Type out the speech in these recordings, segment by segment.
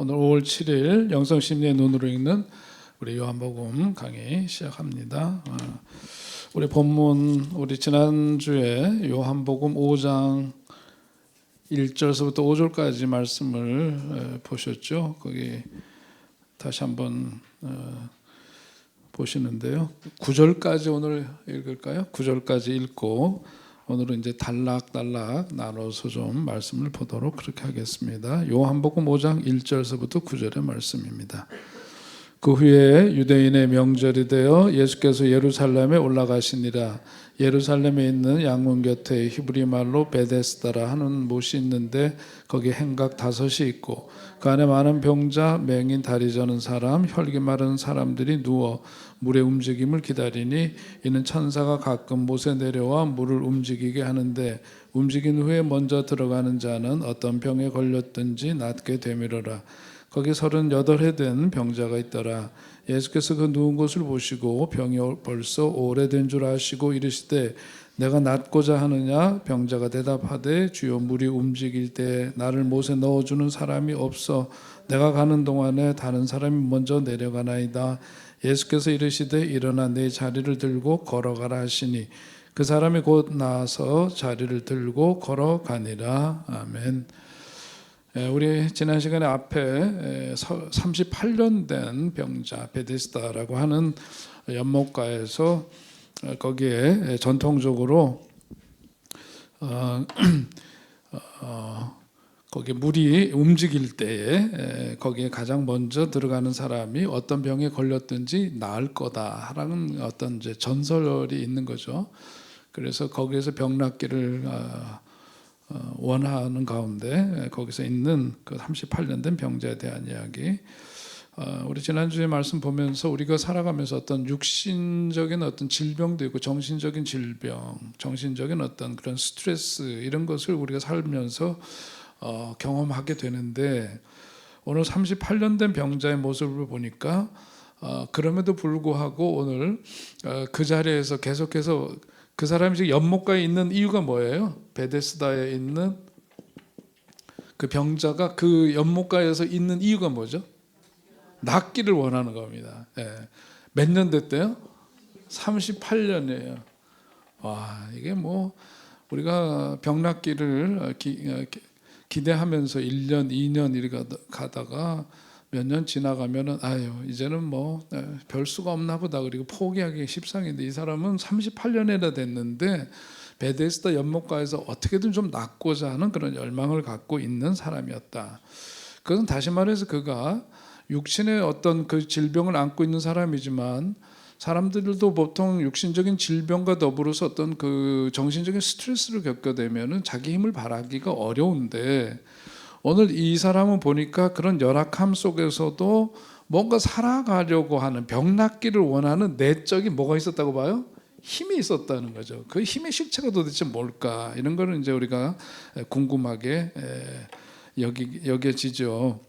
오늘 5월 7일 영성심리의 눈으로 읽는 우리 요한복음 강의 시작합니다. 우리 본문 우리 지난주에 요한복음 5장 1절서부터 5절까지 말씀을 보셨죠. 거기 다시 한번 보시는데요. 9절까지 오늘 읽을까요? 9절까지 읽고 오늘은 이제 단락단락 나눠서 좀 말씀을 보도록 그렇게 하겠습니다. 요한복음 5장 1절서부터 9절의 말씀입니다. 그 후에 유대인의 명절이 되어 예수께서 예루살렘에 올라가시니라. 예루살렘에 있는 양문 곁에 히브리 말로 베데스다라 하는 못이 있는데 거기 행각 5이 있고 그 안에 많은 병자, 맹인, 다리 저는 사람, 혈기 마른 사람들이 누워 물의 움직임을 기다리니 이는 천사가 가끔 못에 내려와 물을 움직이게 하는데 움직인 후에 먼저 들어가는 자는 어떤 병에 걸렸든지 낫게 되미러라. 거기 38해 된 병자가 있더라. 예수께서 그 누운 곳을 보시고 병이 벌써 오래된 줄 아시고 이르시되 내가 낫고자 하느냐? 병자가 대답하되 주여 물이 움직일 때 나를 못에 넣어주는 사람이 없어 내가 가는 동안에 다른 사람이 먼저 내려가나이다. 예수께서 이르시되 일어나 내 자리를 들고 걸어가라 하시니 그 사람이 곧 나와서 자리를 들고 걸어가니라. 아멘. 우리 지난 시간에 앞에 38년 된 병자 베데스다라고 하는 연못가에서 거기에 전통적으로 거기 물이 움직일 때에 거기에 가장 먼저 들어가는 사람이 어떤 병에 걸렸든지 나을 거다라는 어떤 이제 전설이 있는 거죠. 그래서 거기에서 병 낫기를 원하는 가운데 거기서 있는 그 38년 된 병자에 대한 이야기. 우리 지난주에 말씀 보면서 우리가 살아가면서 어떤 육신적인 어떤 질병도 있고 정신적인 질병, 정신적인 어떤 그런 스트레스 이런 것을 우리가 살면서 경험하게 되는데 오늘 38년 된 병자의 모습을 보니까 그럼에도 불구하고 오늘 그 자리에서 계속해서 그 사람이 지금 연못가에 있는 이유가 뭐예요? 베데스다에 있는 그 병자가 그 연못가에서 있는 이유가 뭐죠? 낫기를 원하는 겁니다. 몇 년 됐대요? 38년이에요. 와, 이게 뭐 우리가 병 낫기를 기대하면서 1년, 2년 이렇게 가다가 몇 년 지나가면은 아유 이제는 뭐 별 수가 없나 보다 그리고 포기하기 십상인데 이 사람은 38년이나 됐는데 베데스다 연못가에서 어떻게든 좀 낫고자 하는 그런 열망을 갖고 있는 사람이었다. 그것은 다시 말해서 그가 육신의 어떤 그 질병을 안고 있는 사람이지만 사람들도 보통 육신적인 질병과 더불어서 어떤 그 정신적인 스트레스를 겪게 되면은 자기 힘을 발하기가 어려운데 오늘 이 사람은 보니까 그런 열악함 속에서도 뭔가 살아가려고 하는 병 낫기를 원하는 내적인 뭐가 있었다고 봐요? 힘이 있었다는 거죠. 그 힘의 실체가 도대체 뭘까? 이런 거는 이제 우리가 궁금하게 여겨지죠.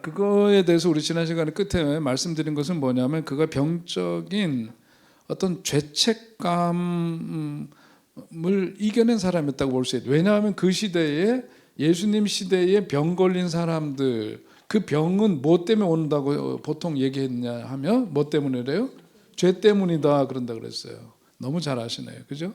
그거에 대해서 우리 지난 시간에 끝에 말씀드린 것은 뭐냐면 그가 병적인 어떤 죄책감을 이겨낸 사람이었다고 볼 수 있어요. 왜냐하면 그 시대에 예수님 시대에 병 걸린 사람들 그 병은 뭐 때문에 온다고 보통 얘기했냐 하면 뭐 때문이래요? 죄 때문이다 그런다 그랬어요. 너무 잘 아시네요. 그죠?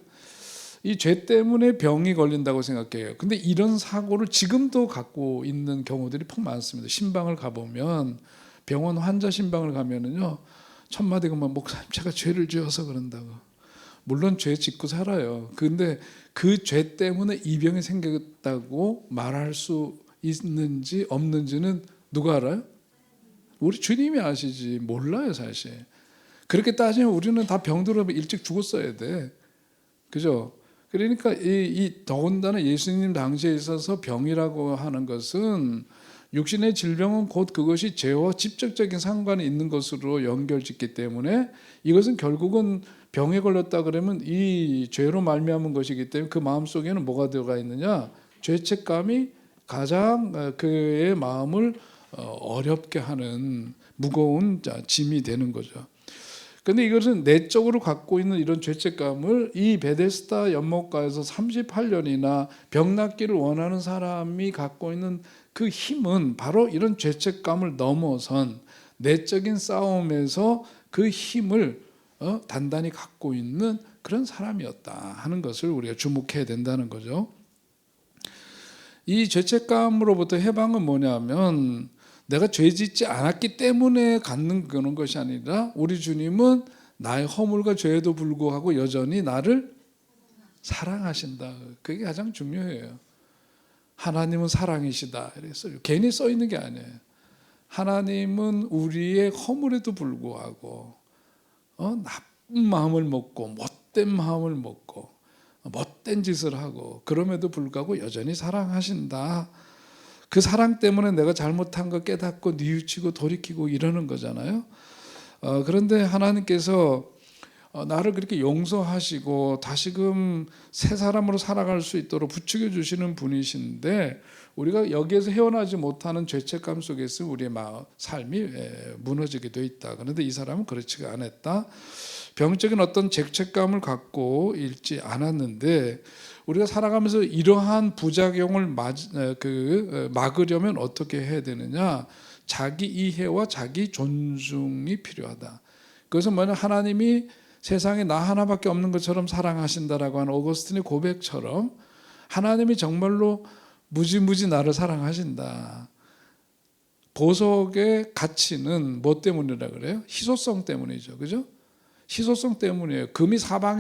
이 죄 때문에 병이 걸린다고 생각해요. 근데 이런 사고를 지금도 갖고 있는 경우들이 퍽 많습니다. 신방을 가보면 병원 환자 신방을 가면은요 첫마디 그만 목사님 제가 죄를 지어서 그런다고. 물론 죄 짓고 살아요. 근데 그 죄 때문에 이 병이 생겼다고 말할 수 있는지 없는지는 누가 알아요? 우리 주님이 아시지. 몰라요 사실. 그렇게 따지면 우리는 다 병들어 일찍 죽었어야 돼. 그죠? 그러니까 이 더군다나 예수님 당시에 있어서 병이라고 하는 것은 육신의 질병은 곧 그것이 죄와 직접적인 상관이 있는 것으로 연결짓기 때문에 이것은 결국은 병에 걸렸다 그러면 이 죄로 말미암은 것이기 때문에 그 마음속에는 뭐가 들어가 있느냐? 죄책감이 가장 그의 마음을 어렵게 하는 무거운 짐이 되는 거죠. 그런데 이것은 내적으로 갖고 있는 이런 죄책감을 이 베데스다 연못가에서 38년이나 병 낫기를 원하는 사람이 갖고 있는 그 힘은 바로 이런 죄책감을 넘어선 내적인 싸움에서 그 힘을 단단히 갖고 있는 그런 사람이었다 하는 것을 우리가 주목해야 된다는 거죠. 이 죄책감으로부터 해방은 뭐냐면 내가 죄 짓지 않았기 때문에 갖는 그런 것이 아니라 우리 주님은 나의 허물과 죄에도 불구하고 여전히 나를 사랑하신다. 그게 가장 중요해요. 하나님은 사랑이시다. 그랬어요. 괜히 써 있는 게 아니에요. 하나님은 우리의 허물에도 불구하고 나쁜 마음을 먹고 못된 마음을 먹고 못된 짓을 하고 그럼에도 불구하고 여전히 사랑하신다. 그 사랑 때문에 내가 잘못한 거 깨닫고 뉘우치고 돌이키고 이러는 거잖아요. 그런데 하나님께서 나를 그렇게 용서하시고 다시금 새 사람으로 살아갈 수 있도록 부추겨 주시는 분이신데 우리가 여기에서 헤어나지 못하는 죄책감 속에서 우리의 삶이 무너지게 돼 있다. 그런데 이 사람은 그렇지가 않았다. 병적인 어떤 죄책감을 갖고 있지 않았는데 우리가 살아가면서 이러한 부작용을 막으려면 어떻게 해야 되느냐? 자기 이해와 자기 존중이 필요하다. 그것은 뭐냐? 하나님이 세상에 나 하나밖에 없는 것처럼 사랑하신다라고 하는 오거스틴의 고백처럼 하나님이 정말로 무지무지 나를 사랑하신다. 보석의 가치는 뭐 때문이라 그래요? 희소성 때문이죠. 그죠? 희소성 때문이에요. 금이 사방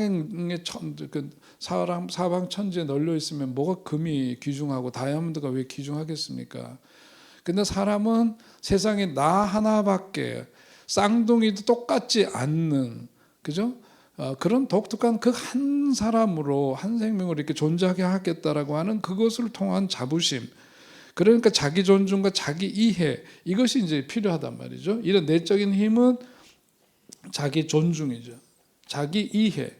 천지에 널려 있으면 뭐가 금이 귀중하고 다이아몬드가 왜 귀중하겠습니까? 근데 사람은 세상에 나 하나밖에 쌍둥이도 똑같지 않는, 그죠? 그런 독특한 그 한 사람으로 한 생명으로 이렇게 존재하게 하겠다라고 하는 그것을 통한 자부심, 그러니까 자기 존중과 자기 이해, 이것이 이제 필요하단 말이죠. 이런 내적인 힘은 자기 존중이죠. 자기 이해,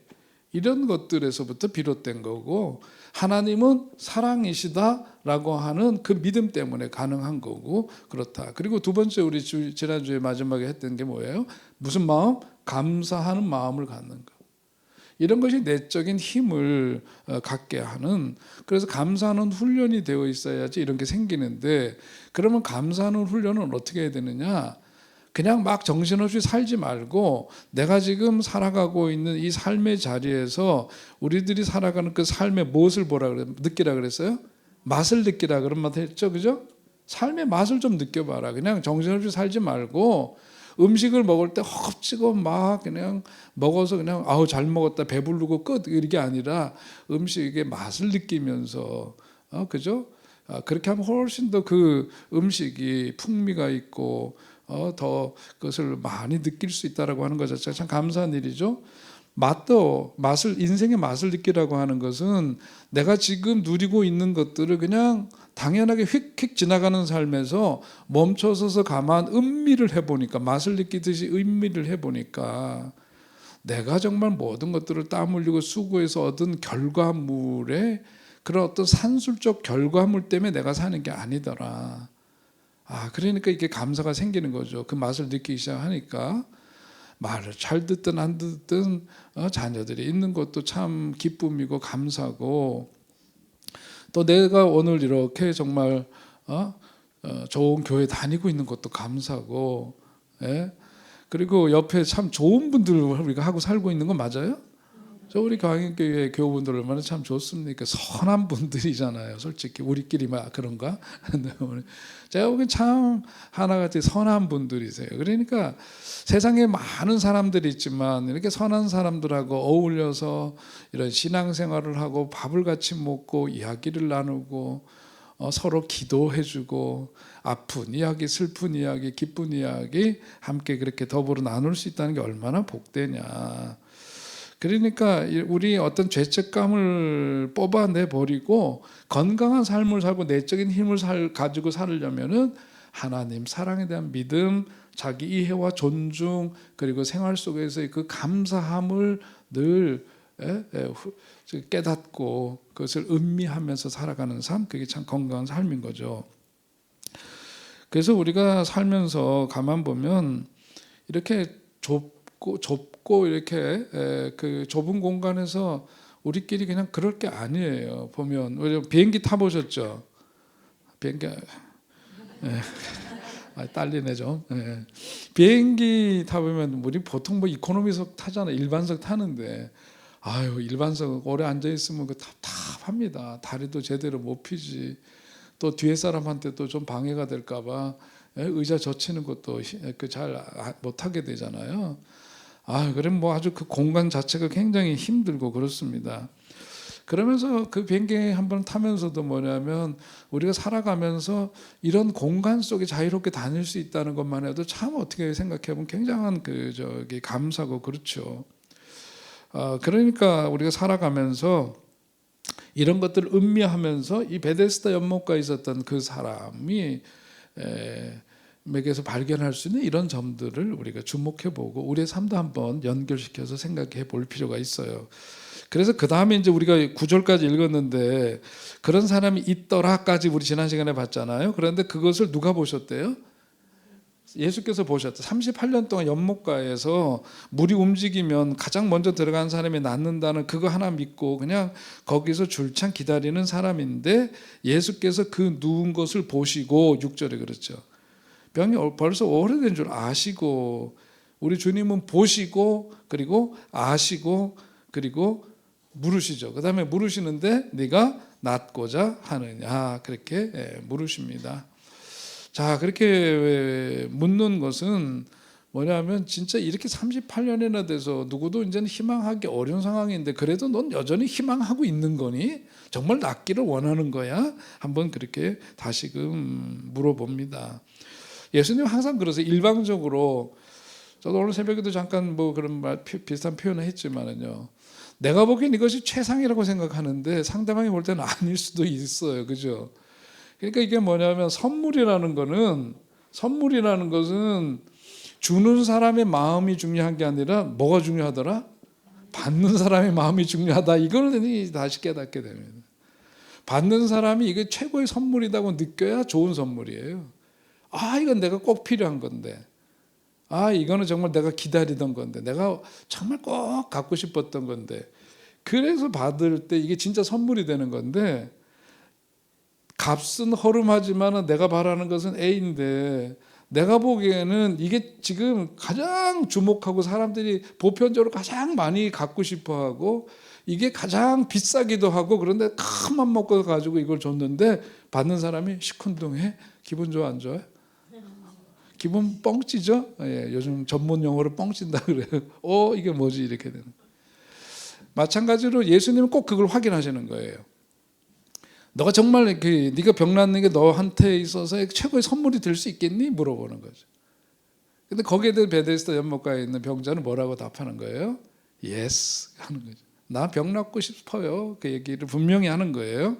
이런 것들에서부터 비롯된 거고, 하나님은 사랑이시다라고 하는 그 믿음 때문에 가능한 거고 그렇다. 그리고 두 번째 우리 지난주에 마지막에 했던 게 뭐예요? 무슨 마음? 감사하는 마음을 갖는 거. 이런 것이 내적인 힘을 갖게 하는, 그래서 감사하는 훈련이 되어 있어야지 이런 게 생기는데, 그러면 감사하는 훈련은 어떻게 해야 되느냐? 그냥 막 정신없이 살지 말고 내가 지금 살아가고 있는 이 삶의 자리에서 우리들이 살아가는 그 삶의 무엇을 느끼라 그랬어요? 맛을 느끼라 그런 말 했죠, 그죠? 삶의 맛을 좀 느껴봐라. 그냥 정신없이 살지 말고 음식을 먹을 때 허겁지겁 막 그냥 먹어서 그냥 아우 잘 먹었다 배부르고 끝 이게 아니라 음식의 맛을 느끼면서 그죠? 그렇게 하면 훨씬 더 그 음식이 풍미가 있고 더 그것을 많이 느낄 수 있다라고 하는 것 자체가 참 감사한 일이죠. 인생의 맛을 느끼라고 하는 것은 내가 지금 누리고 있는 것들을 그냥 당연하게 휙휙 지나가는 삶에서 멈춰서서 가만 음미를 해보니까, 맛을 느끼듯이 음미를 해보니까 내가 정말 모든 것들을 땀 흘리고 수고해서 얻은 결과물에 그런 어떤 산술적 결과물 때문에 내가 사는 게 아니더라. 그러니까 이게 감사가 생기는 거죠. 그 맛을 느끼기 시작하니까 말을 잘 듣든 안 듣든 자녀들이 있는 것도 참 기쁨이고 감사고, 또 내가 오늘 이렇게 정말 좋은 교회 다니고 있는 것도 감사고, 그리고 옆에 참 좋은 분들 우리가 하고 살고 있는 건 맞아요? 우리 광역교회 교우분들 얼마나 참 좋습니까? 선한 분들이잖아요. 솔직히 우리끼리 막 그런가? 제가 보기엔 참 하나같이 선한 분들이세요. 그러니까 세상에 많은 사람들이 있지만 이렇게 선한 사람들하고 어울려서 이런 신앙생활을 하고 밥을 같이 먹고 이야기를 나누고 서로 기도해주고 아픈 이야기, 슬픈 이야기, 기쁜 이야기 함께 그렇게 더불어 나눌 수 있다는 게 얼마나 복되냐. 그러니까 우리 어떤 죄책감을 뽑아내 버리고 건강한 삶을 살고 내적인 힘을 가지고 살려면은 하나님 사랑에 대한 믿음, 자기 이해와 존중, 그리고 생활 속에서의 그 감사함을 늘 깨닫고 그것을 음미하면서 살아가는 삶, 그게 참 건강한 삶인 거죠. 그래서 우리가 살면서 가만 보면 이렇게 좁고 이렇게 그 좁은 공간에서 우리끼리 그냥 그럴 게 아니에요. 보면 비행기 타보셨죠? 비행기 딸리네 좀. 예. 비행기 타보면 우리 보통 뭐 이코노미석 타잖아, 일반석 타는데 아유 일반석 오래 앉아 있으면 그 답답합니다. 다리도 제대로 못 펴지. 또 뒤에 사람한테 또 좀 방해가 될까봐 의자 젖히는 것도 잘 못하게 되잖아요. 그럼 뭐 아주 그 공간 자체가 굉장히 힘들고 그렇습니다. 그러면서 그 비행기 한번 타면서도 뭐냐면 우리가 살아가면서 이런 공간 속에 자유롭게 다닐 수 있다는 것만 해도 참 어떻게 생각해 보면 굉장한 감사고 그렇죠. 그러니까 우리가 살아가면서 이런 것들을 음미하면서 이 베데스다 연못가에 있었던 그 사람이 에게서 발견할 수 있는 이런 점들을 우리가 주목해보고 우리의 삶도 한번 연결시켜서 생각해 볼 필요가 있어요. 그래서 그 다음에 이제 우리가 9절까지 읽었는데 그런 사람이 있더라까지 우리 지난 시간에 봤잖아요. 그런데 그것을 누가 보셨대요? 예수께서 보셨대. 38년 동안 연못가에서 물이 움직이면 가장 먼저 들어간 사람이 낫는다는 그거 하나 믿고 그냥 거기서 줄창 기다리는 사람인데 예수께서 그 누운 것을 보시고 6절에 그렇죠. 병이 벌써 오래된 줄 아시고 우리 주님은 보시고 그리고 아시고 그리고 물으시죠. 그 다음에 물으시는데 네가 낫고자 하느냐 그렇게 물으십니다. 자, 그렇게 묻는 것은 뭐냐면 진짜 이렇게 38년이나 돼서 누구도 이제는 희망하기 어려운 상황인데 그래도 넌 여전히 희망하고 있는 거니? 정말 낫기를 원하는 거야? 한번 그렇게 다시금 물어봅니다. 예수님 항상 그러세요. 일방적으로 저도 오늘 새벽에도 잠깐 뭐 그런 비슷한 표현을 했지만은요. 내가 보기엔 이것이 최상이라고 생각하는데 상대방이 볼 때는 아닐 수도 있어요. 그죠? 그러니까 이게 뭐냐면 선물이라는 것은 주는 사람의 마음이 중요한 게 아니라 뭐가 중요하더라? 받는 사람의 마음이 중요하다. 이걸 다시 깨닫게 됩니다. 받는 사람이 이게 최고의 선물이라고 느껴야 좋은 선물이에요. 이건 내가 꼭 필요한 건데. 이거는 정말 내가 기다리던 건데. 내가 정말 꼭 갖고 싶었던 건데. 그래서 받을 때 이게 진짜 선물이 되는 건데 값은 허름하지만 내가 바라는 것은 A인데 내가 보기에는 이게 지금 가장 주목하고 사람들이 보편적으로 가장 많이 갖고 싶어하고 이게 가장 비싸기도 하고 그런데 큰 맘 먹고 가지고 이걸 줬는데 받는 사람이 시큰둥해. 기분 좋아 안 좋아요? 기분 뻥찌죠? 요즘 전문 용어로 뻥찐다 그래요. 이게 뭐지 이렇게 되는. 마찬가지로 예수님은 꼭 그걸 확인하시는 거예요. 너가 정말 네가 병 낫는 게 너한테 있어서 최고의 선물이 될 수 있겠니? 물어보는 거죠. 근데 거기에 대해 베데스다 연못가에 있는 병자는 뭐라고 답하는 거예요? Yes 하는 거죠. 나 병 낫고 싶어요. 그 얘기를 분명히 하는 거예요.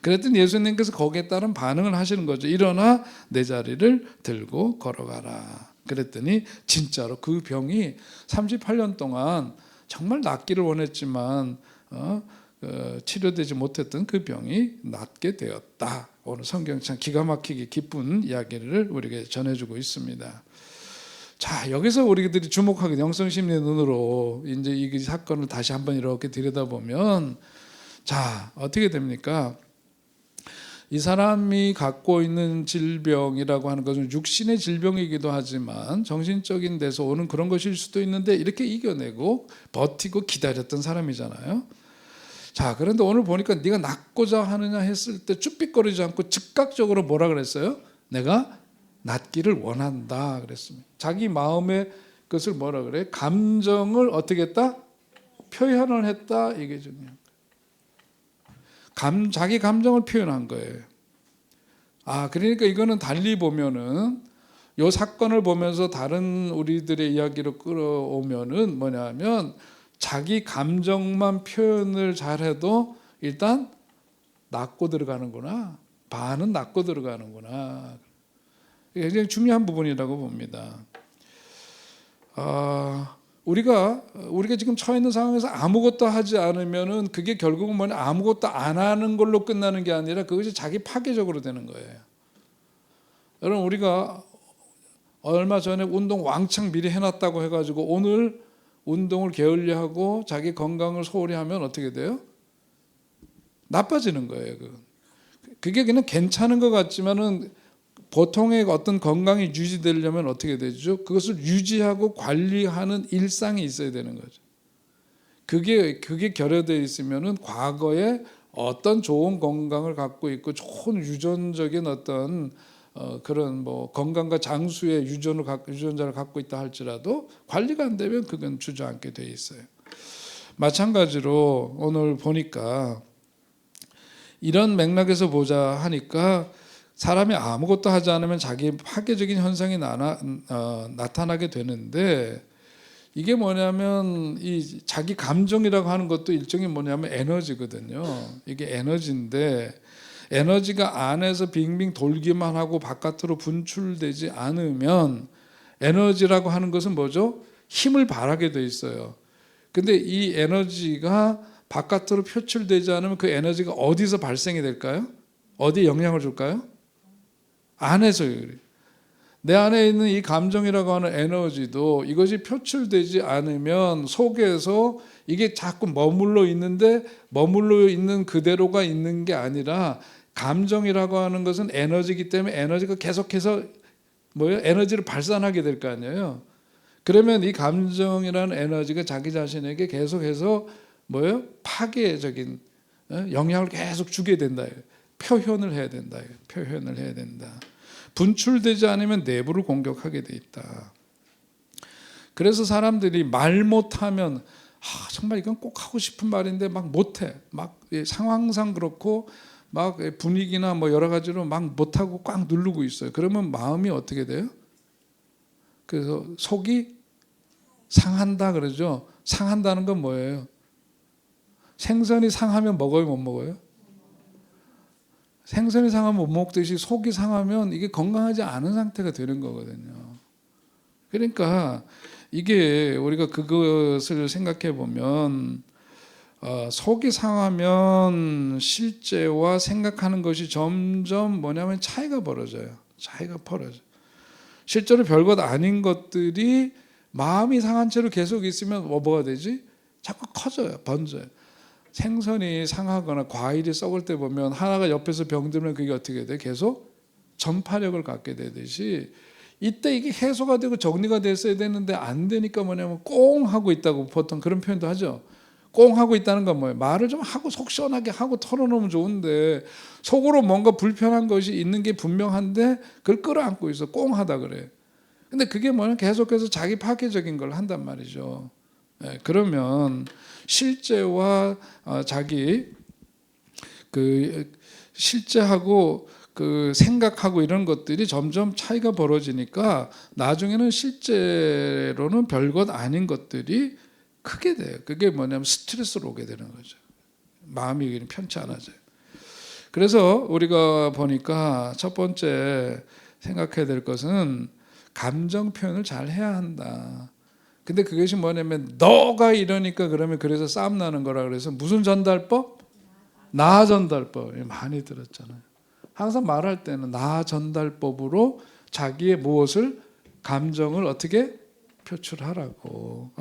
그랬더니 예수님께서 거기에 따른 반응을 하시는 거죠. 일어나 내 자리를 들고 걸어가라. 그랬더니 진짜로 그 병이 38년 동안 정말 낫기를 원했지만 치료되지 못했던 그 병이 낫게 되었다. 오늘 성경 참 기가 막히게 기쁜 이야기를 우리에게 전해주고 있습니다. 자, 여기서 우리들이 주목하게 영성심리의 눈으로 이제 이 사건을 다시 한번 이렇게 들여다보면 자, 어떻게 됩니까? 이 사람이 갖고 있는 질병이라고 하는 것은 육신의 질병이기도 하지만 정신적인 데서 오는 그런 것일 수도 있는데 이렇게 이겨내고 버티고 기다렸던 사람이잖아요. 자, 그런데 오늘 보니까 네가 낫고자 하느냐 했을 때 쭈삣거리지 않고 즉각적으로 뭐라 그랬어요? 내가 낫기를 원한다 그랬습니다. 자기 마음의 것을 뭐라 그래? 감정을 어떻게 했다? 표현을 했다. 이게 중요해요. 자기 감정을 표현한 거예요. 그러니까 이거는 달리 보면은 이 사건을 보면서 다른 우리들의 이야기로 끌어오면은 뭐냐면 자기 감정만 표현을 잘해도 일단 낫고 들어가는구나. 반은 낫고 들어가는구나. 굉장히 중요한 부분이라고 봅니다. 우리가 지금 처해 있는 상황에서 아무것도 하지 않으면은 그게 결국은 뭐냐 아무것도 안 하는 걸로 끝나는 게 아니라 그것이 자기 파괴적으로 되는 거예요. 여러분 우리가 얼마 전에 운동 왕창 미리 해놨다고 해가지고 오늘 운동을 게을리하고 자기 건강을 소홀히 하면 어떻게 돼요? 나빠지는 거예요. 그게 그냥 괜찮은 것 같지만은 보통의 어떤 건강이 유지되려면 어떻게 되죠? 그것을 유지하고 관리하는 일상이 있어야 되는 거죠. 그게 결여되어 있으면은 과거에 어떤 좋은 건강을 갖고 있고 좋은 유전적인 어떤 그런 뭐 건강과 장수의 유전자를 갖고 있다 할지라도 관리가 안 되면 그건 주저앉게 돼 있어요. 마찬가지로 오늘 보니까 이런 맥락에서 보자 하니까 사람이 아무것도 하지 않으면 자기 파괴적인 현상이 나타나게 되는데, 이게 뭐냐면 이 자기 감정이라고 하는 것도 일종의 뭐냐면 에너지거든요. 이게 에너지인데, 에너지가 안에서 빙빙 돌기만 하고 바깥으로 분출되지 않으면, 에너지라고 하는 것은 뭐죠? 힘을 발하게 돼 있어요. 근데 이 에너지가 바깥으로 표출되지 않으면 그 에너지가 어디서 발생이 될까요? 어디에 영향을 줄까요? 안에서요. 내 안에 있는 이 감정이라고 하는 에너지도 이것이 표출되지 않으면 속에서 이게 자꾸 머물러 있는데, 머물러 있는 그대로가 있는 게 아니라, 감정이라고 하는 것은 에너지이기 때문에 에너지가 계속해서 에너지를 발산하게 될 거 아니에요. 그러면 이 감정이라는 에너지가 자기 자신에게 계속해서 파괴적인 영향을 계속 주게 된다. 표현을 해야 된다. 표현을 해야 된다. 분출되지 않으면 내부를 공격하게 돼 있다. 그래서 사람들이 말 못하면 정말 이건 꼭 하고 싶은 말인데 막 못해. 막 상황상 그렇고 막 분위기나 뭐 여러 가지로 막 못하고 꽉 누르고 있어요. 그러면 마음이 어떻게 돼요? 그래서 속이 상한다 그러죠. 상한다는 건 뭐예요? 생선이 상하면 먹어요, 못 먹어요? 생선이 상하면 못 먹듯이 속이 상하면 이게 건강하지 않은 상태가 되는 거거든요. 그러니까 이게 우리가 그것을 생각해 보면 속이 상하면 실제와 생각하는 것이 점점 뭐냐면 차이가 벌어져요. 실제로 별것 아닌 것들이 마음이 상한 채로 계속 있으면 뭐가 되지? 자꾸 커져요. 번져요. 생선이 상하거나 과일이 썩을 때 보면 하나가 옆에서 병들면 그게 어떻게 돼? 계속 전파력을 갖게 되듯이 이때 이게 해소가 되고 정리가 됐어야 되는데 안 되니까 뭐냐면 꽁 하고 있다고 보통 그런 표현도 하죠. 꽁 하고 있다는 건 뭐예요? 말을 좀 하고 속 시원하게 하고 털어놓으면 좋은데 속으로 뭔가 불편한 것이 있는 게 분명한데 그걸 끌어안고 있어. 꽁 하다 그래. 근데 그게 뭐냐면 계속해서 자기 파괴적인 걸 한단 말이죠. 그러면 실제와 자기 그 실제하고 그 생각하고 이런 것들이 점점 차이가 벌어지니까 나중에는 실제로는 별것 아닌 것들이 크게 돼요. 그게 뭐냐면 스트레스로 오게 되는 거죠. 마음이 편치 않아져요. 그래서 우리가 보니까 첫 번째 생각해야 될 것은 감정 표현을 잘 해야 한다. 근데 그것이 뭐냐면 너가 이러니까 그러면 그래서 싸움 나는 거라 그래서 무슨 전달법? 나 전달법 많이 들었잖아요. 항상 말할 때는 나 전달법으로 자기의 무엇을 감정을 어떻게 표출하라고.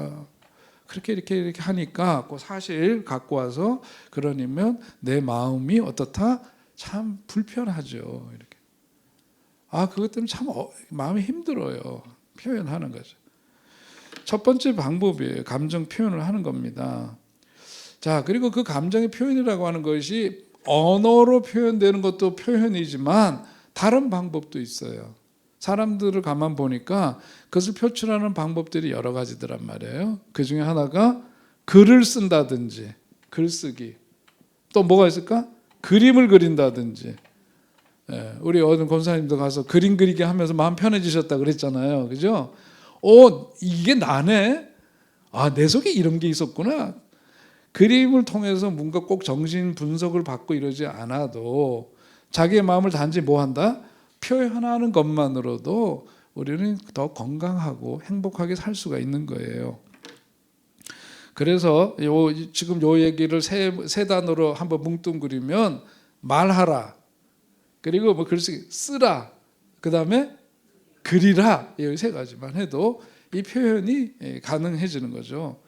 그렇게 이렇게 하니까 그 사실 갖고 와서 그러면 내 마음이 어떻다? 참 불편하죠. 이렇게. 그것 때문에 참 마음이 힘들어요. 표현하는 거죠. 첫 번째 방법이에요. 감정 표현을 하는 겁니다. 자, 그리고 그 감정의 표현이라고 하는 것이 언어로 표현되는 것도 표현이지만 다른 방법도 있어요. 사람들을 가만 보니까 그것을 표출하는 방법들이 여러 가지더란 말이에요. 그 중에 하나가 글을 쓴다든지, 글쓰기. 또 뭐가 있을까? 그림을 그린다든지. 우리 어느 권사님도 가서 그림 그리기 하면서 마음 편해지셨다 그랬잖아요. 그죠? 이게 나네? 내 속에 이런 게 있었구나. 그림을 통해서 뭔가 꼭 정신 분석을 받고 이러지 않아도 자기의 마음을 단지 뭐 한다? 표현하는 것만으로도 우리는 더 건강하고 행복하게 살 수가 있는 거예요. 그래서 지금 요 얘기를 세 단어로 한번 뭉뚱그리면 말하라. 그리고 뭐 글쓰기 쓰라. 그다음에 그리라. 이 세 가지만 해도 이 표현이 가능해지는 거죠.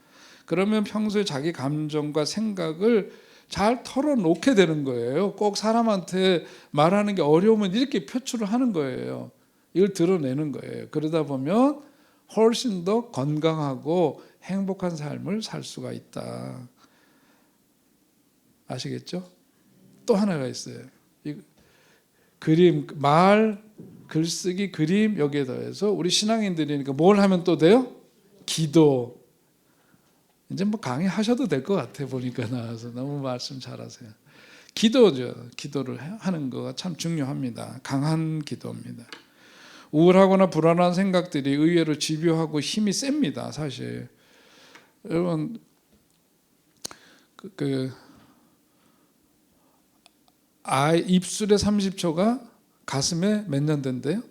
그러면 평소에 자기 감정과 생각을 잘 털어놓게 되는 거예요. 꼭 사람한테 말하는 게 어려우면 이렇게 표출을 하는 거예요. 이걸 드러내는 거예요. 그러다 보면 훨씬 더 건강하고 행복한 삶을 살 수가 있다. 아시겠죠? 또 하나가 있어요. 그림, 말, 글쓰기, 그림 여기에 더해서 우리 신앙인들이니까 뭘 하면 또 돼요? 기도. 이제 뭐 강의하셔도 될 것 같아 보니까 나와서 너무 말씀 잘하세요. 기도죠. 기도를 하는 거가 참 중요합니다. 강한 기도입니다. 우울하거나 불안한 생각들이 의외로 집요하고 힘이 셉니다. 사실 여러분 입술에 30초가 가슴에 몇 년 된대요?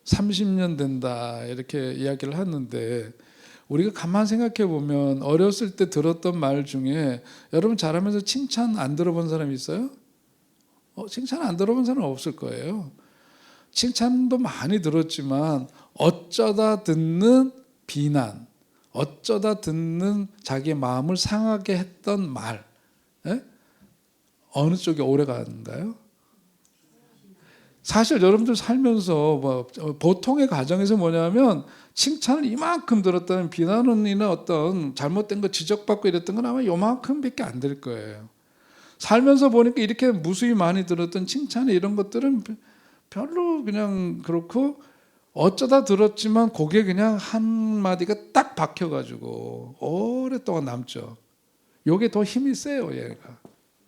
30년 된다 이렇게 이야기를 하는데 우리가 가만 생각해 보면 어렸을 때 들었던 말 중에 여러분 자라면서 칭찬 안 들어본 사람 있어요? 칭찬 안 들어본 사람 없을 거예요. 칭찬도 많이 들었지만 어쩌다 듣는 비난, 어쩌다 듣는 자기의 마음을 상하게 했던 말, 어느 쪽이 오래 가는가요? 사실 여러분들 살면서 보통의 가정에서 뭐냐면 칭찬을 이만큼 들었다는 비난이나 어떤 잘못된 거 지적받고 이랬던 건 아마 요만큼밖에 안 될 거예요. 살면서 보니까 이렇게 무수히 많이 들었던 칭찬이 이런 것들은 별로 그냥 그렇고 어쩌다 들었지만 그게 그냥 한마디가 딱 박혀가지고 오랫동안 남죠. 요게 더 힘이 세요.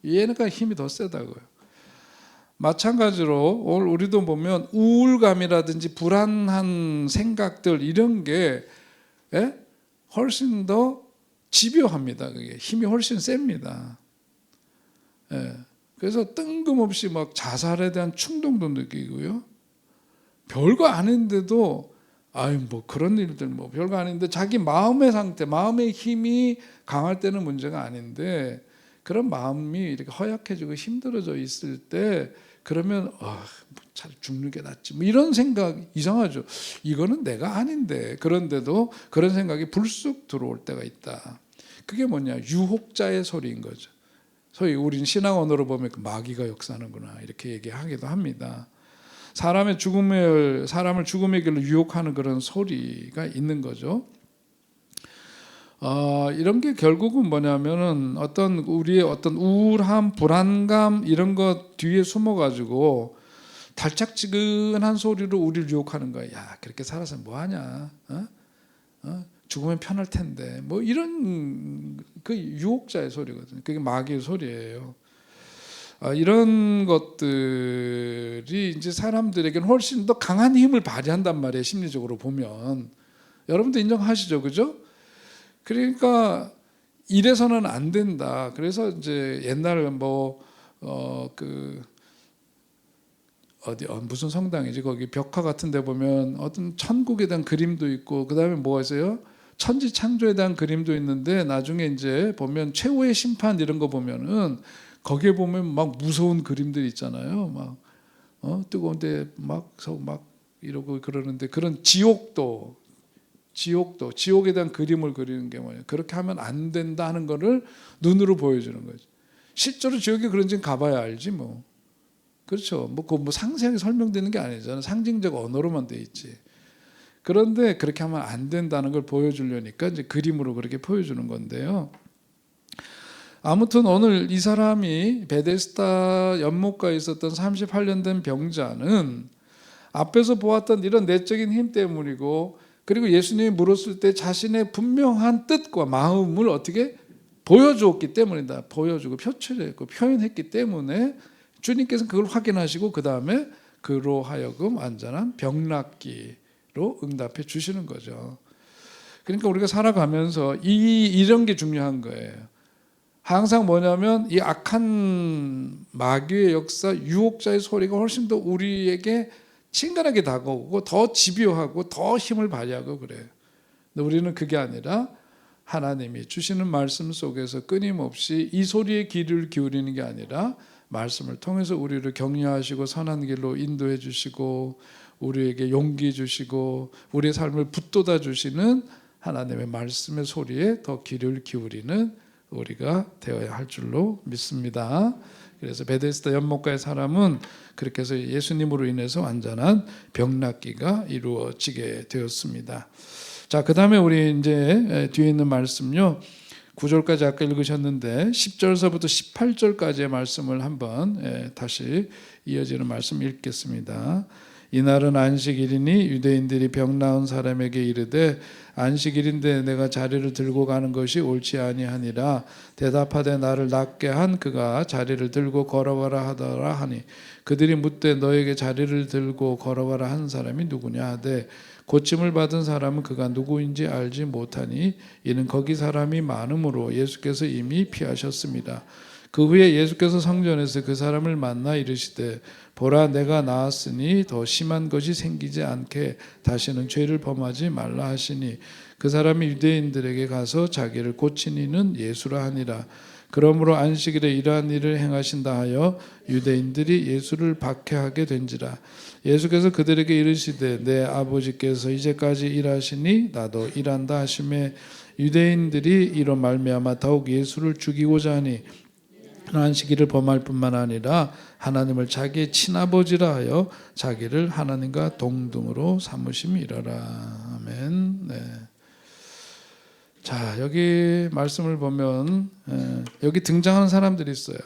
얘가 힘이 더 세다고요. 마찬가지로 오늘 우리도 보면 우울감이라든지 불안한 생각들 이런 게 훨씬 더 집요합니다. 그게 힘이 훨씬 셉니다. 그래서 뜬금없이 막 자살에 대한 충동도 느끼고요. 별거 아닌데도 뭐 그런 일들 뭐 별거 아닌데 자기 마음의 상태, 마음의 힘이 강할 때는 문제가 아닌데 그런 마음이 이렇게 허약해지고 힘들어져 있을 때 그러면 잘 죽는 게 낫지 뭐 이런 생각 이상하죠. 이거는 내가 아닌데 그런데도 그런 생각이 불쑥 들어올 때가 있다. 그게 뭐냐 유혹자의 소리인 거죠. 소위 우린 신앙 언어로 보면 마귀가 역사하는구나 이렇게 얘기하기도 합니다. 사람을 죽음의 길로 유혹하는 그런 소리가 있는 거죠. 이런 게 결국은 뭐냐면은 우리의 어떤 우울함, 불안감 이런 것 뒤에 숨어가지고 달짝지근한 소리로 우리를 유혹하는 거야. 야, 그렇게 살아서 뭐하냐? 죽으면 편할 텐데. 뭐 이런 그 유혹자의 소리거든요. 그게 마귀의 소리예요. 이런 것들이 이제 사람들에게는 훨씬 더 강한 힘을 발휘한단 말이에요. 심리적으로 보면 여러분도 인정하시죠, 그죠? 그러니까 이래서는 안 된다. 그래서 이제 옛날 무슨 성당이지 거기 벽화 같은 데 보면 어떤 천국에 대한 그림도 있고 그다음에 뭐가 있어요? 천지 창조에 대한 그림도 있는데 나중에 이제 보면 최후의 심판 이런 거 보면은 거기에 보면 막 무서운 그림들 있잖아요. 막 뜨거운데 막 이러고 그러는데 그런 지옥에 대한 그림을 그리는 게 뭐예요? 그렇게 하면 안 된다 하는 거를 눈으로 보여주는 거죠. 실제로 지옥에 그런지는 가봐야 알지 뭐. 그렇죠. 뭐 상세하게 설명되는 게 아니잖아요. 상징적 언어로만 돼 있지. 그런데 그렇게 하면 안 된다는 걸 보여주려니까 이제 그림으로 그렇게 보여주는 건데요. 아무튼 오늘 이 사람이 베데스다 연못가에 있었던 38년 된 병자는 앞에서 보았던 이런 내적인 힘 때문이고 그리고 예수님이 물었을 때 자신의 분명한 뜻과 마음을 어떻게 보여주었기 때문이다. 보여주고 표출했고 표현했기 때문에 주님께서는 그걸 확인하시고 그 다음에 그로 하여금 완전한 병낫기로 응답해 주시는 거죠. 그러니까 우리가 살아가면서 이런 게 중요한 거예요. 항상 뭐냐면 이 악한 마귀의 역사, 유혹자의 소리가 훨씬 더 우리에게 친근하게 다가오고 더 집요하고 더 힘을 발휘하고 그래요. 근데 우리는 그게 아니라 하나님이 주시는 말씀 속에서 끊임없이 이 소리에 귀를 기울이는 게 아니라 말씀을 통해서 우리를 격려하시고 선한 길로 인도해 주시고 우리에게 용기 주시고 우리의 삶을 붙돋아 주시는 하나님의 말씀의 소리에 더 귀를 기울이는 우리가 되어야 할 줄로 믿습니다. 그래서 베데스다 연못가의 사람은 그렇게 해서 예수님으로 인해서 완전한 병낫기가 이루어지게 되었습니다. 자, 그 다음에 우리 이제 뒤에 있는 말씀요. 9절까지 아까 읽으셨는데 10절서부터 18절까지의 말씀을 한번 다시 이어지는 말씀 읽겠습니다. 이날은 안식일이니 유대인들이 병 나은 사람에게 이르되 안식일인데 내가 자리를 들고 가는 것이 옳지 아니하니라. 대답하되 나를 낫게 한 그가 자리를 들고 걸어가라 하더라 하니 그들이 묻되 너에게 자리를 들고 걸어가라 한 사람이 누구냐 하되 고침을 받은 사람은 그가 누구인지 알지 못하니 이는 거기 사람이 많음으로 예수께서 이미 피하셨습니다. 그 후에 예수께서 성전에서 그 사람을 만나 이르시되 보라 내가 나았으니 더 심한 것이 생기지 않게 다시는 죄를 범하지 말라 하시니 그 사람이 유대인들에게 가서 자기를 고친 이는 예수라 하니라. 그러므로 안식일에 이러한 일을 행하신다 하여 유대인들이 예수를 박해하게 된지라. 예수께서 그들에게 이르시되 내 아버지께서 이제까지 일하시니 나도 일한다 하시매 유대인들이 이로 말미암아 더욱 예수를 죽이고자 하니 안식일을 범할 뿐만 아니라 하나님을 자기의 친아버지라 하여 자기를 하나님과 동등으로 삼으심이라라. 아멘. 네. 자, 여기 말씀을 보면 여기 등장하는 사람들이 있어요.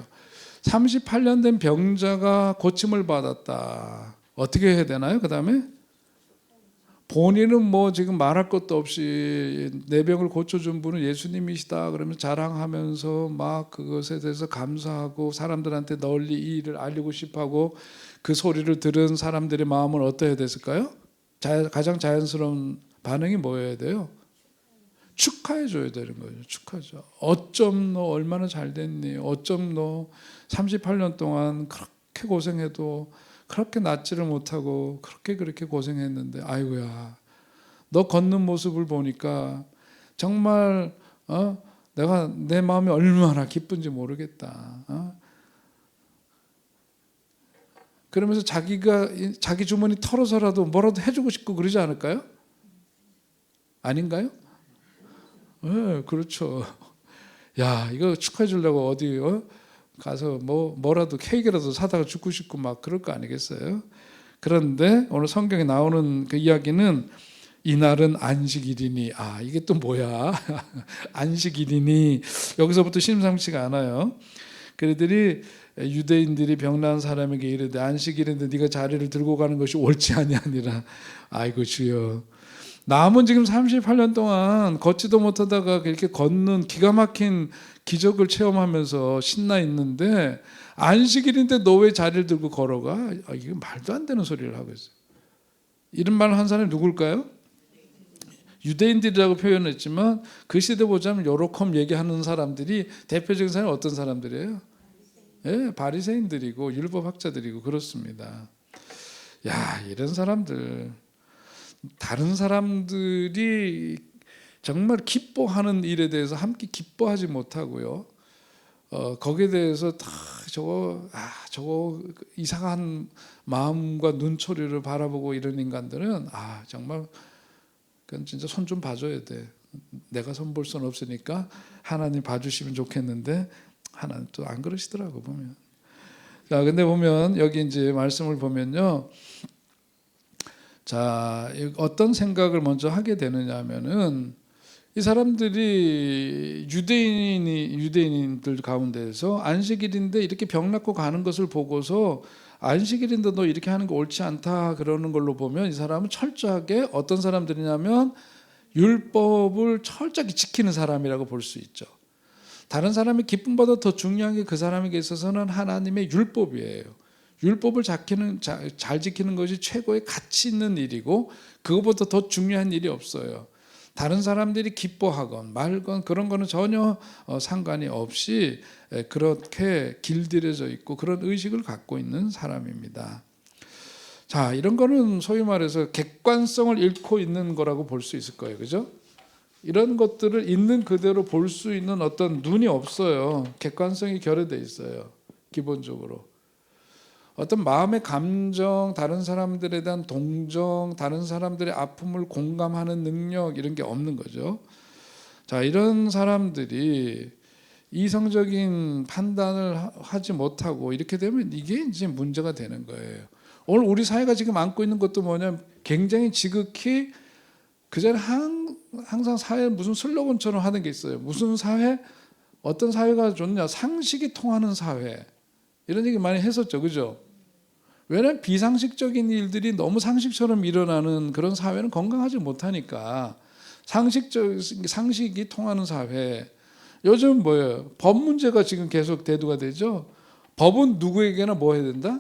38년 된 병자가 고침을 받았다. 어떻게 해야 되나요? 그 다음에 본인은 뭐 지금 말할 것도 없이 내 병을 고쳐준 분은 예수님이시다 그러면 자랑하면서 막 그것에 대해서 감사하고 사람들한테 널리 이 일을 알리고 싶어하고 그 소리를 들은 사람들의 마음은 어떠해야 됐을까요? 가장 자연스러운 반응이 뭐여야 돼요? 축하해 줘야 되는 거죠. 축하죠. 어쩜 너 얼마나 잘 됐니? 어쩜 너 38년 동안 그렇게 고생해도 그렇게 낫지를 못하고 그렇게 고생했는데 아이고야 너 걷는 모습을 보니까 정말 내가 내 마음이 얼마나 기쁜지 모르겠다. 그러면서 자기 주머니 털어서라도 뭐라도 해주고 싶고 그러지 않을까요? 아닌가요? 네, 그렇죠. 야 이거 축하해 주려고 어디 가서 뭐라도 케이크라도 사다가 죽고 싶고 막 그럴 거 아니겠어요? 그런데 오늘 성경에 나오는 그 이야기는 이날은 안식일이니 이게 또 뭐야? 안식일이니 여기서부터 심상치가 않아요. 그들이 유대인들이 병난 사람에게 이르되 안식일인데 네가 자리를 들고 가는 것이 옳지 아니하니라. 아이고 주여. 남은 지금 38년 동안 걷지도 못하다가 이렇게 걷는 기가 막힌 기적을 체험하면서 신나 있는데 안식일인데 너 왜 자리를 들고 걸어가? 이게 말도 안 되는 소리를 하고 있어요. 이런 말을 한 사람이 누굴까요? 유대인들이라고 표현했지만 그 시대 보자면 요렇게 얘기하는 사람들이 대표적인 사람이 어떤 사람들이에요? 예, 바리새인들이고 율법학자들이고 그렇습니다. 야, 이런 사람들 다른 사람들이 정말 기뻐하는 일에 대해서 함께 기뻐하지 못하고요. 거기에 대해서 다 저거 이상한 마음과 눈초리를 바라보고 이런 인간들은 정말 그건 진짜 손 좀 봐줘야 돼. 내가 손 볼 수는 없으니까 하나님 봐주시면 좋겠는데 하나님 또 안 그러시더라고 보면. 자, 근데 보면 여기 이제 말씀을 보면요. 자, 어떤 생각을 먼저 하게 되느냐 하면은 이 사람들이 유대인들 가운데에서 안식일인데 이렇게 병 낫고 가는 것을 보고서 안식일인데 너 이렇게 하는 거 옳지 않다 그러는 걸로 보면 이 사람은 철저하게 어떤 사람들이냐면 율법을 철저하게 지키는 사람이라고 볼 수 있죠. 다른 사람의 기쁨보다 더 중요한 게 그 사람에게 있어서는 하나님의 율법이에요. 율법을 잘 지키는 것이 최고의 가치 있는 일이고 그것보다 더 중요한 일이 없어요. 다른 사람들이 기뻐하건 말건 그런 거는 전혀 상관이 없이 그렇게 길들여져 있고 그런 의식을 갖고 있는 사람입니다. 자, 이런 거는 소위 말해서 객관성을 잃고 있는 거라고 볼 수 있을 거예요. 그죠? 이런 것들을 있는 그대로 볼 수 있는 어떤 눈이 없어요. 객관성이 결여돼 있어요. 기본적으로. 어떤 마음의 감정, 다른 사람들에 대한 동정, 다른 사람들의 아픔을 공감하는 능력 이런 게 없는 거죠. 자, 이런 사람들이 이성적인 판단을 하지 못하고 이렇게 되면 이게 이제 문제가 되는 거예요. 오늘 우리 사회가 지금 안고 있는 것도 뭐냐면 굉장히 지극히 그전에 항상 사회 무슨 슬로건처럼 하는 게 있어요. 무슨 사회? 어떤 사회가 좋냐? 상식이 통하는 사회. 이런 얘기 많이 했었죠. 그죠? 왜냐하면 비상식적인 일들이 너무 상식처럼 일어나는 그런 사회는 건강하지 못하니까 상식이 통하는 사회. 요즘 뭐예요? 법 문제가 지금 계속 대두가 되죠. 법은 누구에게나 뭐 해야 된다?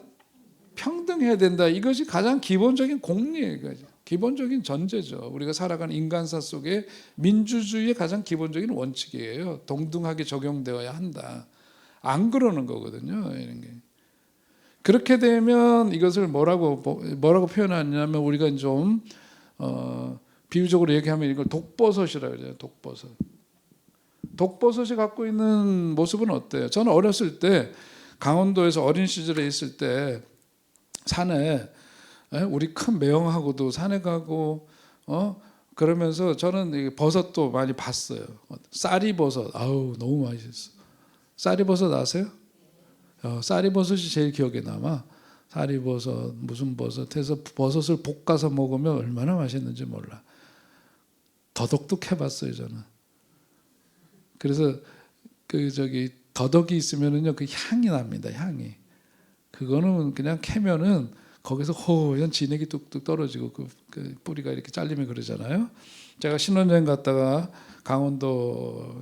평등해야 된다. 이것이 가장 기본적인 공리예요. 기본적인 전제죠. 우리가 살아가는 인간사 속에 민주주의의 가장 기본적인 원칙이에요. 동등하게 적용되어야 한다. 안 그러는 거거든요. 이런 게. 그렇게 되면 이것을 뭐라고 표현하냐면 우리가 좀 비유적으로 얘기하면 이걸 독버섯이라고 해요. 독버섯. 독버섯이 갖고 있는 모습은 어때요? 저는 어렸을 때 강원도에서 어린 시절에 있을 때 산에 우리 큰 매형하고도 산에 가고 그러면서 저는 버섯도 많이 봤어요. 쌀이버섯, 아우 너무 맛있었어. 쌀이버섯 아세요? 쌀이버섯이 제일 기억에 남아. 쌀이버섯 무슨 버섯 해서 버섯을 볶아서 먹으면 얼마나 맛있는지 몰라. 더덕도 해봤어요 저는. 그래서 더덕이 있으면은요 그 향이 납니다. 향이. 그거는 그냥 캐면은 거기서 호연 진액이 뚝뚝 떨어지고 그 뿌리가 이렇게 잘리면 그러잖아요. 제가 신혼여행 갔다가 강원도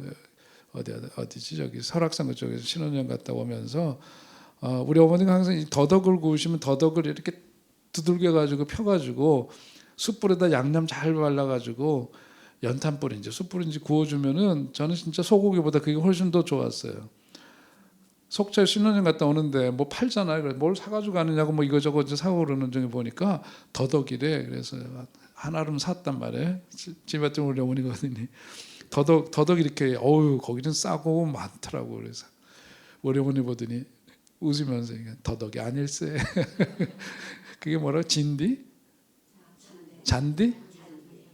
어디지 저기 설악산 그쪽에서 신혼여행 갔다 오면서 우리 어머니가 항상 더덕을 구우시면 더덕을 이렇게 두들겨 가지고 펴가지고 숯불에다 양념 잘 발라가지고 연탄불인지 숯불인지 구워주면은 저는 진짜 소고기보다 그게 훨씬 더 좋았어요. 속초에 신혼여행 갔다 오는데 뭐 팔잖아요. 그래서 뭘 사가지고 가느냐고 뭐 이거저거 사고 그러는 중에 보니까 더덕이래. 그래서 하나를 샀단 말이에요. 집에 왔더니 우리 어머니가 오더니 더덕 이렇게 거기는 싸고 많더라고. 그래서 우리 어머니 보더니 웃으면서 더덕이 아닐세. 그게 뭐라고? 진디? 잔디?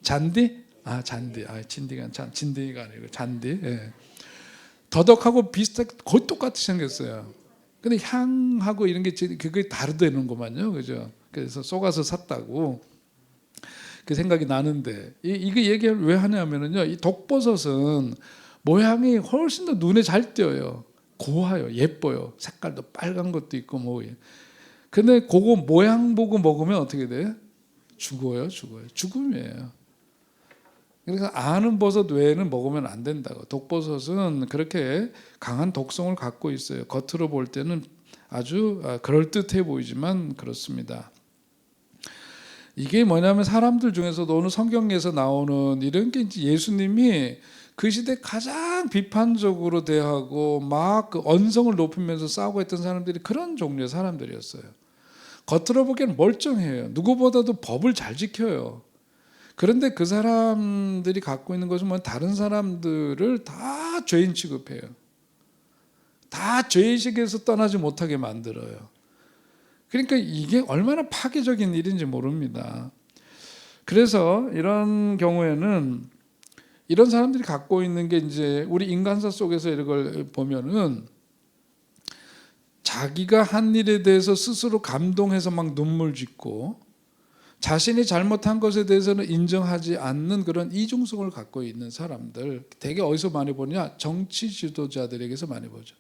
잔디? 잔디. 진디가 아니고 잔디. 예. 더덕하고 비슷하게 거의 똑같이 생겼어요. 근데 향하고 이런 게 그게 다르다는 거만요, 그죠? 그래서 쏘가서 샀다고 그 생각이 나는데 이거 얘기를 왜 하냐면은요, 이 독버섯은 모양이 훨씬 더 눈에 잘 띄어요. 고와요, 예뻐요. 색깔도 빨간 것도 있고 뭐. 근데 그거 모양 보고 먹으면 어떻게 돼요? 죽어요. 죽음이에요. 그래서 아는 버섯 외에는 먹으면 안 된다고. 독버섯은 그렇게 강한 독성을 갖고 있어요. 겉으로 볼 때는 아주 그럴듯해 보이지만 그렇습니다. 이게 뭐냐면 사람들 중에서도 오늘 성경에서 나오는 이런 게 이제 예수님이 그 시대 가장 비판적으로 대하고 막 그 언성을 높이면서 싸우고 했던 사람들이 그런 종류의 사람들이었어요. 겉으로 보기에는 멀쩡해요. 누구보다도 법을 잘 지켜요. 그런데 그 사람들이 갖고 있는 것은 뭐 다른 사람들을 다 죄인 취급해요. 다 죄의식에서 떠나지 못하게 만들어요. 그러니까 이게 얼마나 파괴적인 일인지 모릅니다. 그래서 이런 경우에는 이런 사람들이 갖고 있는 게 이제 우리 인간사 속에서 이걸 보면은 자기가 한 일에 대해서 스스로 감동해서 막 눈물 짓고 자신이 잘못한 것에 대해서는 인정하지 않는 그런 이중성을 갖고 있는 사람들, 되게 어디서 많이 보냐? 정치 지도자들에게서 많이 보죠.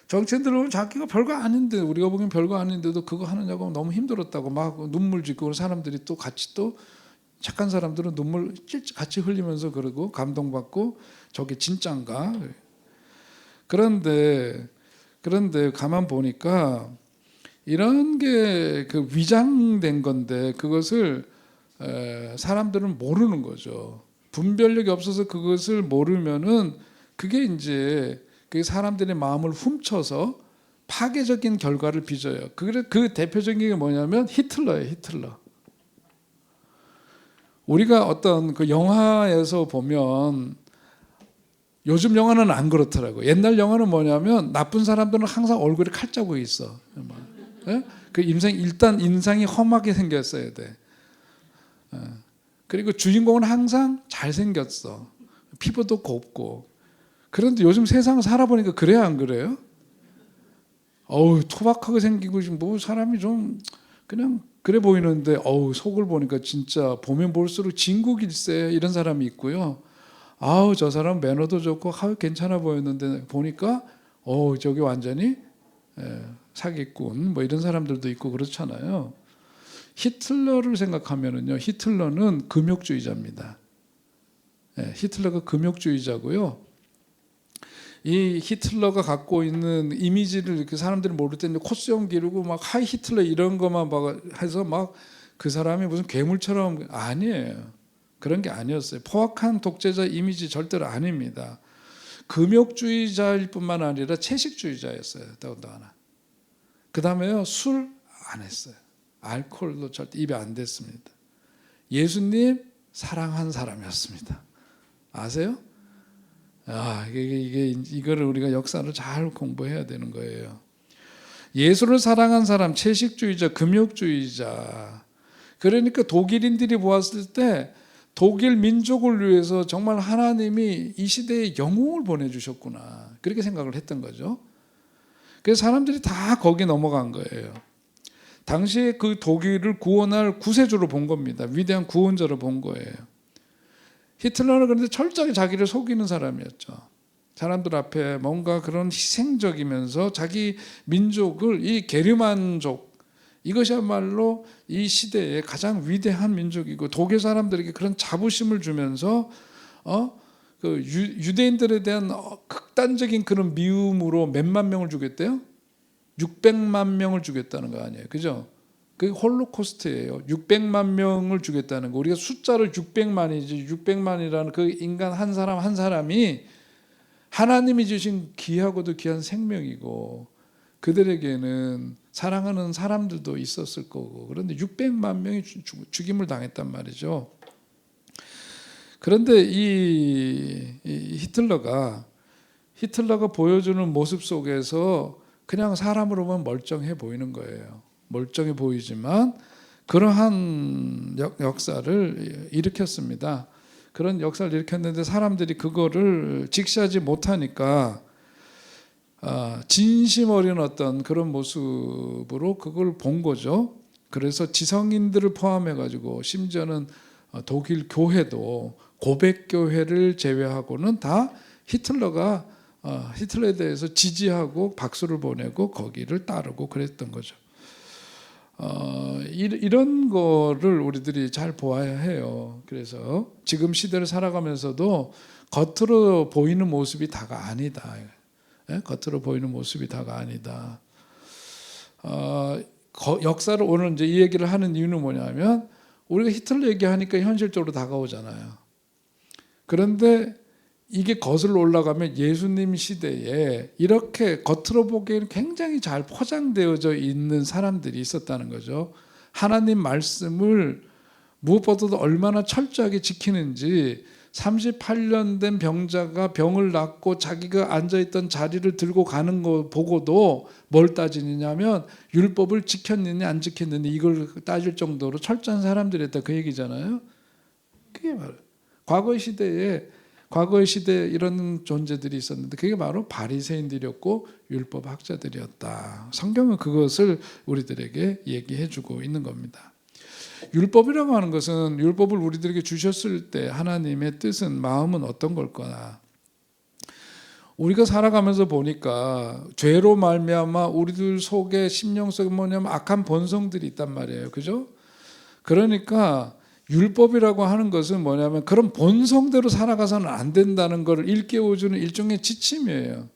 정치인들은 자기가 별거 아닌데, 우리가 보기엔 별거 아닌데도 그거 하느냐고 너무 힘들었다고 막 눈물 짓고, 사람들이 또 같이 또 착한 사람들은 눈물 같이 흘리면서 그러고 감동받고 저게 진짠가? 그런데 가만 보니까 이런 게 그 위장된 건데 그것을 사람들은 모르는 거죠. 분별력이 없어서 그것을 모르면은 그게 이제 그 사람들의 마음을 훔쳐서 파괴적인 결과를 빚어요. 그 대표적인 게 뭐냐면 히틀러예요. 히틀러. 우리가 어떤 그 영화에서 보면 요즘 영화는 안 그렇더라고요. 옛날 영화는 뭐냐면 나쁜 사람들은 항상 얼굴에 칼자국이 있어. 그 일단 인상이 험하게 생겼어야 돼. 그리고 주인공은 항상 잘생겼어. 피부도 곱고. 그런데 요즘 세상 살아보니까 그래야 안 그래요? 어우, 투박하게 생기고 뭐 사람이 좀 그냥 그래 보이는데 어우, 속을 보니까 진짜 보면 볼수록 진국일세 이런 사람이 있고요. 아우, 저 사람 매너도 좋고 아우, 괜찮아 보였는데 보니까 어우, 저기 완전히 사기꾼 뭐 이런 사람들도 있고 그렇잖아요. 히틀러를 생각하면은요, 히틀러는 금욕주의자입니다. 히틀러가 금욕주의자고요. 이 히틀러가 갖고 있는 이미지를 이렇게 사람들이 모를 때 콧수염 기르고 막 하이 히틀러 이런 것만 해서 막 그 사람이 무슨 괴물처럼, 아니에요. 그런 게 아니었어요. 포악한 독재자 이미지 절대로 아닙니다. 금욕주의자일 뿐만 아니라 채식주의자였어요. 더군다나. 그 다음에요, 술 안 했어요. 알코올도 절대 입에 안 댔습니다. 예수님 사랑한 사람이었습니다. 아세요? 이거를 우리가 역사를 잘 공부해야 되는 거예요. 예수를 사랑한 사람, 채식주의자, 금욕주의자. 그러니까 독일인들이 보았을 때 독일 민족을 위해서 정말 하나님이 이 시대에 영웅을 보내주셨구나, 그렇게 생각을 했던 거죠. 그래서 사람들이 다 거기 넘어간 거예요. 당시에 그 독일을 구원할 구세주로 본 겁니다. 위대한 구원자로 본 거예요. 히틀러는 그런데 철저하게 자기를 속이는 사람이었죠. 사람들 앞에 뭔가 그런 희생적이면서 자기 민족을, 이 게르만족, 이것이야말로 이 시대의 가장 위대한 민족이고 독일 사람들에게 그런 자부심을 주면서 그 유대인들에 대한 극단적인 그런 미움으로 몇만 명을 죽였대요? 600만 명을 죽였다는 거 아니에요, 그죠? 그게 홀로코스트예요. 600만 명을 죽였다는 거. 우리가 숫자를 600만이지 600만이라는 그 인간 한 사람 한 사람이 하나님이 주신 귀하고도 귀한 생명이고 그들에게는 사랑하는 사람들도 있었을 거고, 그런데 600만 명이 죽임을 당했단 말이죠. 그런데 이 히틀러가 보여주는 모습 속에서 그냥 사람으로 보면 멀쩡해 보이는 거예요. 멀쩡해 보이지만 그러한 역사를 일으켰습니다. 그런 역사를 일으켰는데 사람들이 그거를 직시하지 못하니까 진심 어린 어떤 그런 모습으로 그걸 본 거죠. 그래서 지성인들을 포함해 가지고 심지어는 독일 교회도 고백교회를 제외하고는 다 히틀러에 대해서 지지하고 박수를 보내고 거기를 따르고 그랬던 거죠. 이런 거를 우리들이 잘 보아야 해요. 그래서 지금 시대를 살아가면서도 겉으로 보이는 모습이 다가 아니다. 겉으로 보이는 모습이 다가 아니다. 역사를 오늘 이제 이 얘기를 하는 이유는 뭐냐면 우리가 히틀러 얘기하니까 현실적으로 다가오잖아요. 그런데 이게 거슬러 올라가면 예수님 시대에 이렇게 겉으로 보기에는 굉장히 잘 포장되어져 있는 사람들이 있었다는 거죠. 하나님 말씀을 무엇보다도 얼마나 철저하게 지키는지, 38년 된 병자가 병을 낫고 자기가 앉아있던 자리를 들고 가는 거 보고도 뭘 따지느냐면 율법을 지켰느냐 안 지켰느냐 이걸 따질 정도로 철저한 사람들이었다, 그 얘기잖아요. 그게 바로 과거의 시대에 이런 존재들이 있었는데 그게 바로 바리새인들이었고 율법 학자들이었다. 성경은 그것을 우리들에게 얘기해 주고 있는 겁니다. 율법이라고 하는 것은, 율법을 우리들에게 주셨을 때 하나님의 뜻은, 마음은 어떤 걸까? 우리가 살아가면서 보니까 죄로 말미암아 우리들 속에, 심령 속에 뭐냐면 악한 본성들이 있단 말이에요. 그죠? 그러니까 율법이라고 하는 것은 뭐냐면 그런 본성대로 살아가서는 안 된다는 것을 일깨워주는 일종의 지침이에요.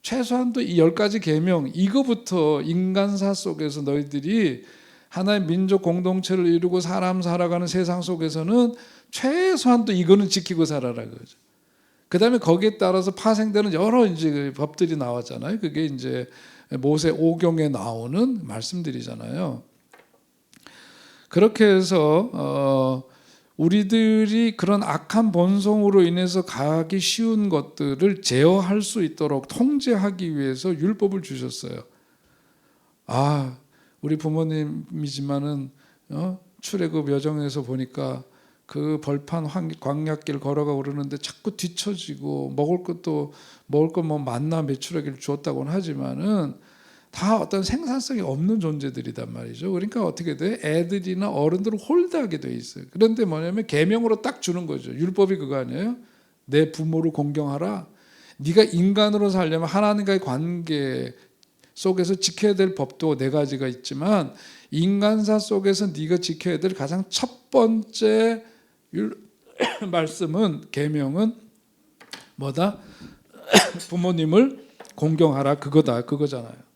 최소한도 이 10가지 계명, 이거부터 인간사 속에서 너희들이 하나의 민족 공동체를 이루고 사람 살아가는 세상 속에서는 최소한도 이거는 지키고 살아라 그거죠. 그 다음에 거기에 따라서 파생되는 여러 이제 법들이 나왔잖아요. 그게 이제 모세 오경에 나오는 말씀들이잖아요. 그렇게 해서 우리들이 그런 악한 본성으로 인해서 가기 쉬운 것들을 제어할 수 있도록 통제하기 위해서 율법을 주셨어요. 우리 부모님이지만은 출애굽 여정에서 보니까 그 벌판 광야길 걸어가고 그러는데 자꾸 뒤처지고 먹을 것 뭐 만나 메추라기를 주었다고는 하지만은 다 어떤 생산성이 없는 존재들이단 말이죠. 그러니까 어떻게 돼? 애들이나 어른들을 홀대하게 돼 있어요. 그런데 뭐냐면 계명으로 딱 주는 거죠. 율법이 그거 아니에요? 내 부모를 공경하라. 네가 인간으로 살려면 하나님과의 관계 속에서 지켜야 될 법도 네 가지가 있지만 인간사 속에서 네가 지켜야 될 가장 첫 번째 말씀은 계명은 뭐다? 부모님을 공경하라 그거잖아요.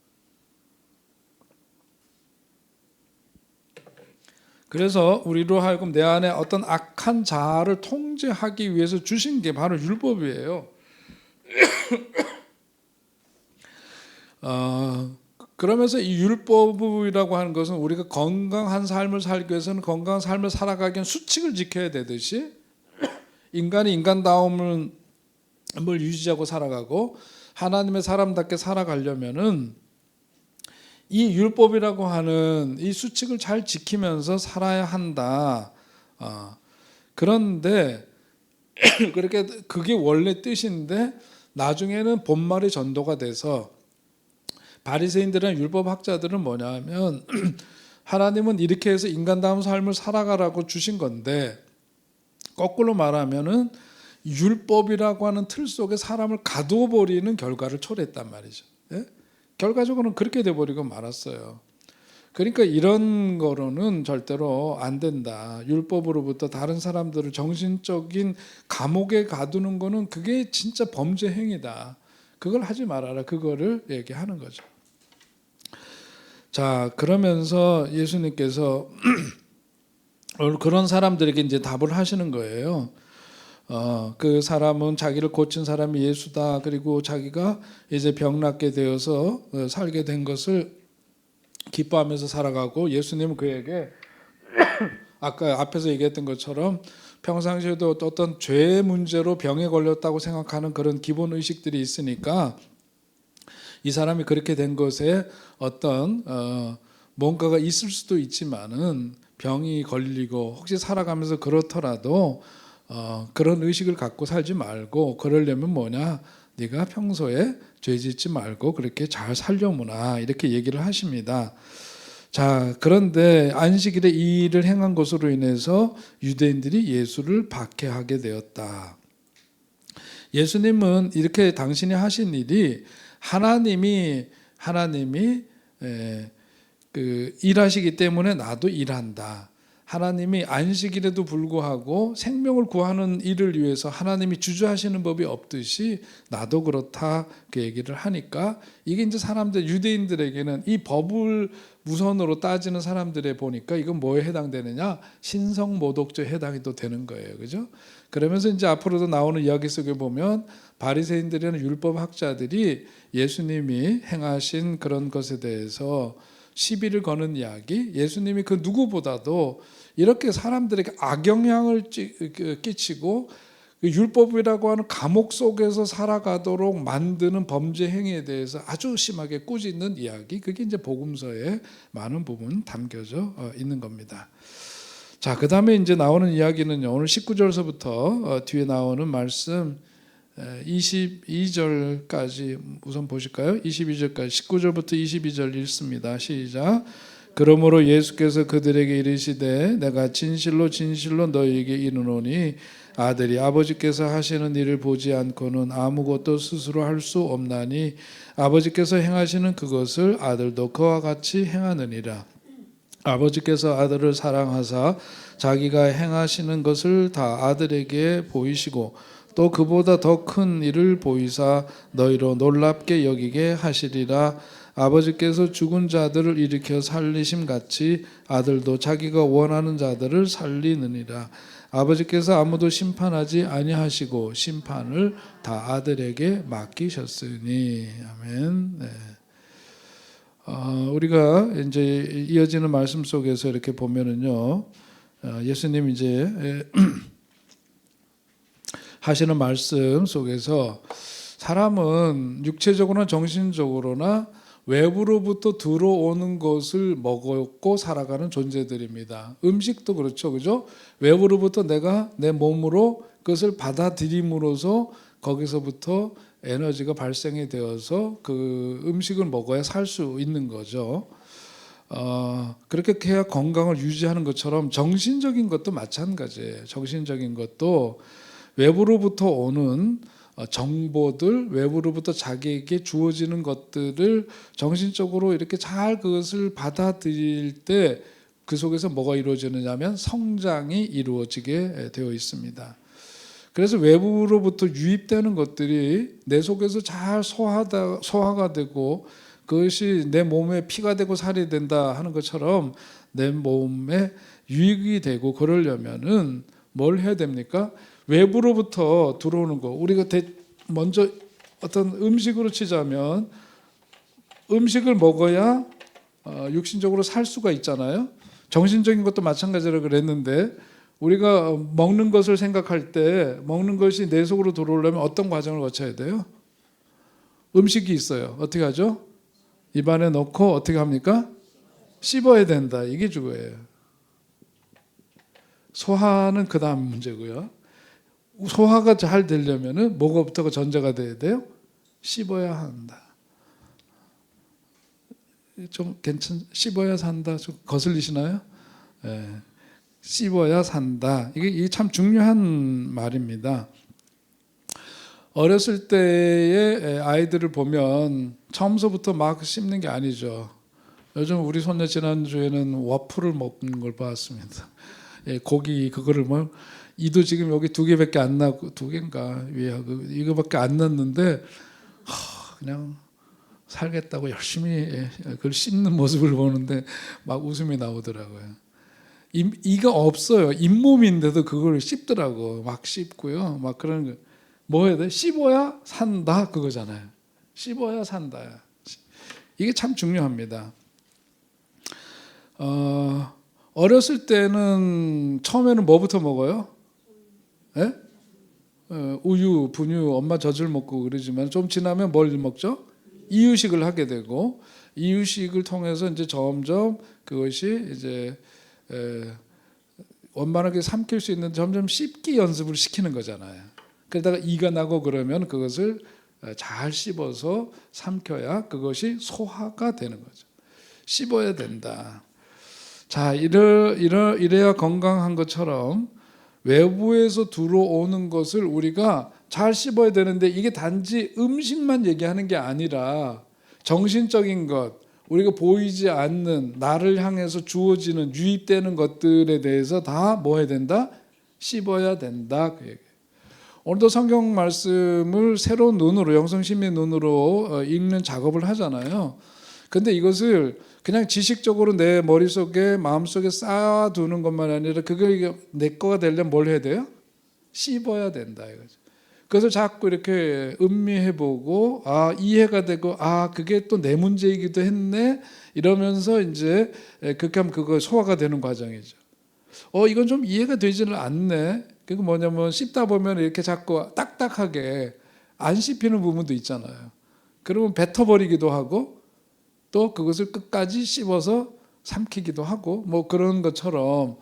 그래서 우리로 하여금 내 안에 어떤 악한 자아를 통제하기 위해서 주신 게 바로 율법이에요. 그러면서 이 율법이라고 하는 것은 우리가 건강한 삶을 살기 위해서는 건강한 삶을 살아가기 위한 수칙을 지켜야 되듯이 인간이 인간다움을 유지하고 살아가고 하나님의 사람답게 살아가려면은 이 율법이라고 하는 이 수칙을 잘 지키면서 살아야 한다. 그런데 그게 원래 뜻인데 나중에는 본말이 전도가 돼서 바리새인들이나 율법학자들은 뭐냐면 하나님은 이렇게 해서 인간다운 삶을 살아가라고 주신 건데 거꾸로 말하면은 율법이라고 하는 틀 속에 사람을 가두어버리는 결과를 초래했단 말이죠. 예? 결과적으로는 그렇게 돼버리고 말았어요. 그러니까 이런 거로는 절대로 안 된다. 율법으로부터 다른 사람들을 정신적인 감옥에 가두는 거는 그게 진짜 범죄 행위다. 그걸 하지 말아라. 그거를 얘기하는 거죠. 자, 그러면서 예수님께서 그런 사람들에게 이제 답을 하시는 거예요. 그 사람은 자기를 고친 사람이 예수다. 그리고 자기가 이제 병 낫게 되어서 살게 된 것을 기뻐하면서 살아가고 예수님은 그에게 아까 앞에서 얘기했던 것처럼 평상시에도 어떤 죄의 문제로 병에 걸렸다고 생각하는 그런 기본 의식들이 있으니까 이 사람이 그렇게 된 것에 어떤 뭔가가 있을 수도 있지만은 병이 걸리고 혹시 살아가면서 그렇더라도 그런 의식을 갖고 살지 말고 그러려면 뭐냐? 네가 평소에 죄 짓지 말고 그렇게 잘 살려무나 이렇게 얘기를 하십니다. 자, 그런데 안식일에 이 일을 행한 것으로 인해서 유대인들이 예수를 박해하게 되었다. 예수님은 이렇게 당신이 하신 일이 하나님이 일하시기 때문에 나도 일한다. 하나님이 안식일에도 불구하고 생명을 구하는 일을 위해서 하나님이 주저하시는 법이 없듯이 나도 그렇다 그 얘기를 하니까 이게 이제 사람들 유대인들에게는 이 법을 우선으로 따지는 사람들에 보니까 이건 뭐에 해당되느냐? 신성모독죄에 해당이 또 되는 거예요. 그죠? 그러면서 이제 앞으로도 나오는 이야기 속에 보면 바리새인들이나 율법학자들이 예수님이 행하신 그런 것에 대해서 시비를 거는 이야기, 예수님이 그 누구보다도 이렇게 사람들에게 악영향을 끼치고 율법이라고 하는 감옥 속에서 살아가도록 만드는 범죄 행위에 대해서 아주 심하게 꾸짖는 이야기, 그게 이제 복음서에 많은 부분 담겨져 있는 겁니다. 자, 그 다음에 이제 나오는 이야기는요, 오늘 19절서부터 뒤에 나오는 말씀 22절까지 우선 보실까요? 22절까지 19절부터 22절 읽습니다. 시작. 그러므로 예수께서 그들에게 이르시되 내가 진실로 진실로 너희에게 이르노니 아들이 아버지께서 하시는 일을 보지 않고는 아무것도 스스로 할 수 없나니 아버지께서 행하시는 그것을 아들도 그와 같이 행하느니라. 아버지께서 아들을 사랑하사 자기가 행하시는 것을 다 아들에게 보이시고 또 그보다 더 큰 일을 보이사 너희로 놀랍게 여기게 하시리라. 아버지께서 죽은 자들을 일으켜 살리심 같이 아들도 자기가 원하는 자들을 살리느니라. 아버지께서 아무도 심판하지 아니하시고 심판을 다 아들에게 맡기셨으니. 아멘. 네. 우리가 이제 이어지는 말씀 속에서 이렇게 보면은요, 예수님 이제 하시는 말씀 속에서 사람은 육체적으로나 정신적으로나 외부로부터 들어오는 것을 먹고 살아가는 존재들입니다. 음식도 그렇죠, 그죠? 외부로부터 내가 내 몸으로 그것을 받아들임으로써 거기서부터 에너지가 발생이 되어서 그 음식을 먹어야 살 수 있는 거죠. 그렇게 해야 건강을 유지하는 것처럼 정신적인 것도 마찬가지예요. 정신적인 것도 외부로부터 오는 정보들, 외부로부터 자기에게 주어지는 것들을 정신적으로 이렇게 잘 그것을 받아들일 때 그 속에서 뭐가 이루어지느냐면 성장이 이루어지게 되어 있습니다. 그래서 외부로부터 유입되는 것들이 내 속에서 잘 소화가 되고 그것이 내 몸에 피가 되고 살이 된다 하는 것처럼 내 몸에 유익이 되고 그러려면은 뭘 해야 됩니까? 외부로부터 들어오는 거. 우리가 먼저 어떤 음식으로 치자면 음식을 먹어야 육신적으로 살 수가 있잖아요. 정신적인 것도 마찬가지라 그랬는데 우리가 먹는 것을 생각할 때 먹는 것이 내 속으로 들어오려면 어떤 과정을 거쳐야 돼요? 음식이 있어요. 어떻게 하죠? 입안에 넣고 어떻게 합니까? 씹어야 된다. 이게 주어예요. 소화는 그 다음 문제고요. 소화가 잘 되려면은 뭐가부터가 전제가 돼야 돼요? 씹어야 한다. 좀 씹어야 산다. 좀 거슬리시나요? 네. 씹어야 산다. 이게 참 중요한 말입니다. 어렸을 때의 아이들을 보면 처음서부터 막 씹는 게 아니죠. 요즘 우리 손녀 지난주에는 와플을 먹는 걸 봤습니다. 고기 그거를 뭐 이도 지금 여기 2개밖에 안 나고 2개인가 이거밖에 안 났는데 그냥 살겠다고 열심히 그걸 씹는 모습을 보는데 막 웃음이 나오더라고요. 이가 없어요. 잇몸인데도 그걸 씹더라고. 막 씹고요. 막 그런 거. 뭐 해야 돼? 씹어야 산다 그거잖아요. 씹어야 산다. 이게 참 중요합니다. 어렸을 때는 처음에는 뭐부터 먹어요? 예? 우유, 분유, 엄마 젖을 먹고 그러지만 좀 지나면 뭘 먹죠? 이유식을 하게 되고 이유식을 통해서 이제 점점 그것이 이제 원만하게 삼킬 수 있는 점점 씹기 연습을 시키는 거잖아요. 그러다가 이가 나고 그러면 그것을 잘 씹어서 삼켜야 그것이 소화가 되는 거죠. 씹어야 된다. 자, 이래야 건강한 것처럼 외부에서 들어오는 것을 우리가 잘 씹어야 되는데 이게 단지 음식만 얘기하는 게 아니라 정신적인 것, 우리가 보이지 않는 나를 향해서 주어지는 유입되는 것들에 대해서 다 뭐 해야 된다? 씹어야 된다. 그 얘기예요. 오늘도 성경 말씀을 새로운 눈으로 영성심의 눈으로 읽는 작업을 하잖아요. 근데 이것을 그냥 지식적으로 내 머릿속에 마음속에 쌓아두는 것만 아니라 그게 내 거가 되려면 뭘 해야 돼요? 씹어야 된다 이거죠. 그것을 자꾸 이렇게 음미해보고 이해가 되고 그게 또 내 문제이기도 했네 이러면서 이제 그렇게 하면 그거 소화가 되는 과정이죠. 이건 좀 이해가 되지는 않네. 그게 뭐냐면 씹다 보면 이렇게 자꾸 딱딱하게 안 씹히는 부분도 있잖아요. 그러면 뱉어버리기도 하고 또 그것을 끝까지 씹어서 삼키기도 하고 뭐 그런 것처럼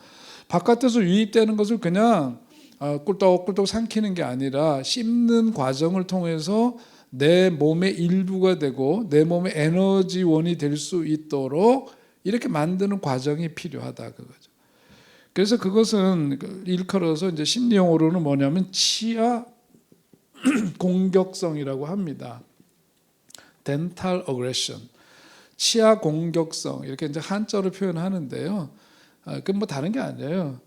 바깥에서 유입되는 것을 그냥 꿀떡꿀떡 삼키는 게 아니라 씹는 과정을 통해서 내 몸의 일부가 되고 내 몸의 에너지원이 될 수 있도록 이렇게 만드는 과정이 필요하다 그거죠. 그래서 그것은 일컬어서 이제 심리용어로는 뭐냐면 치아 공격성이라고 합니다. dental aggression. 치아 공격성 이렇게 이제 한자로 표현하는데요. 그건 뭐 다른 게 아니에요.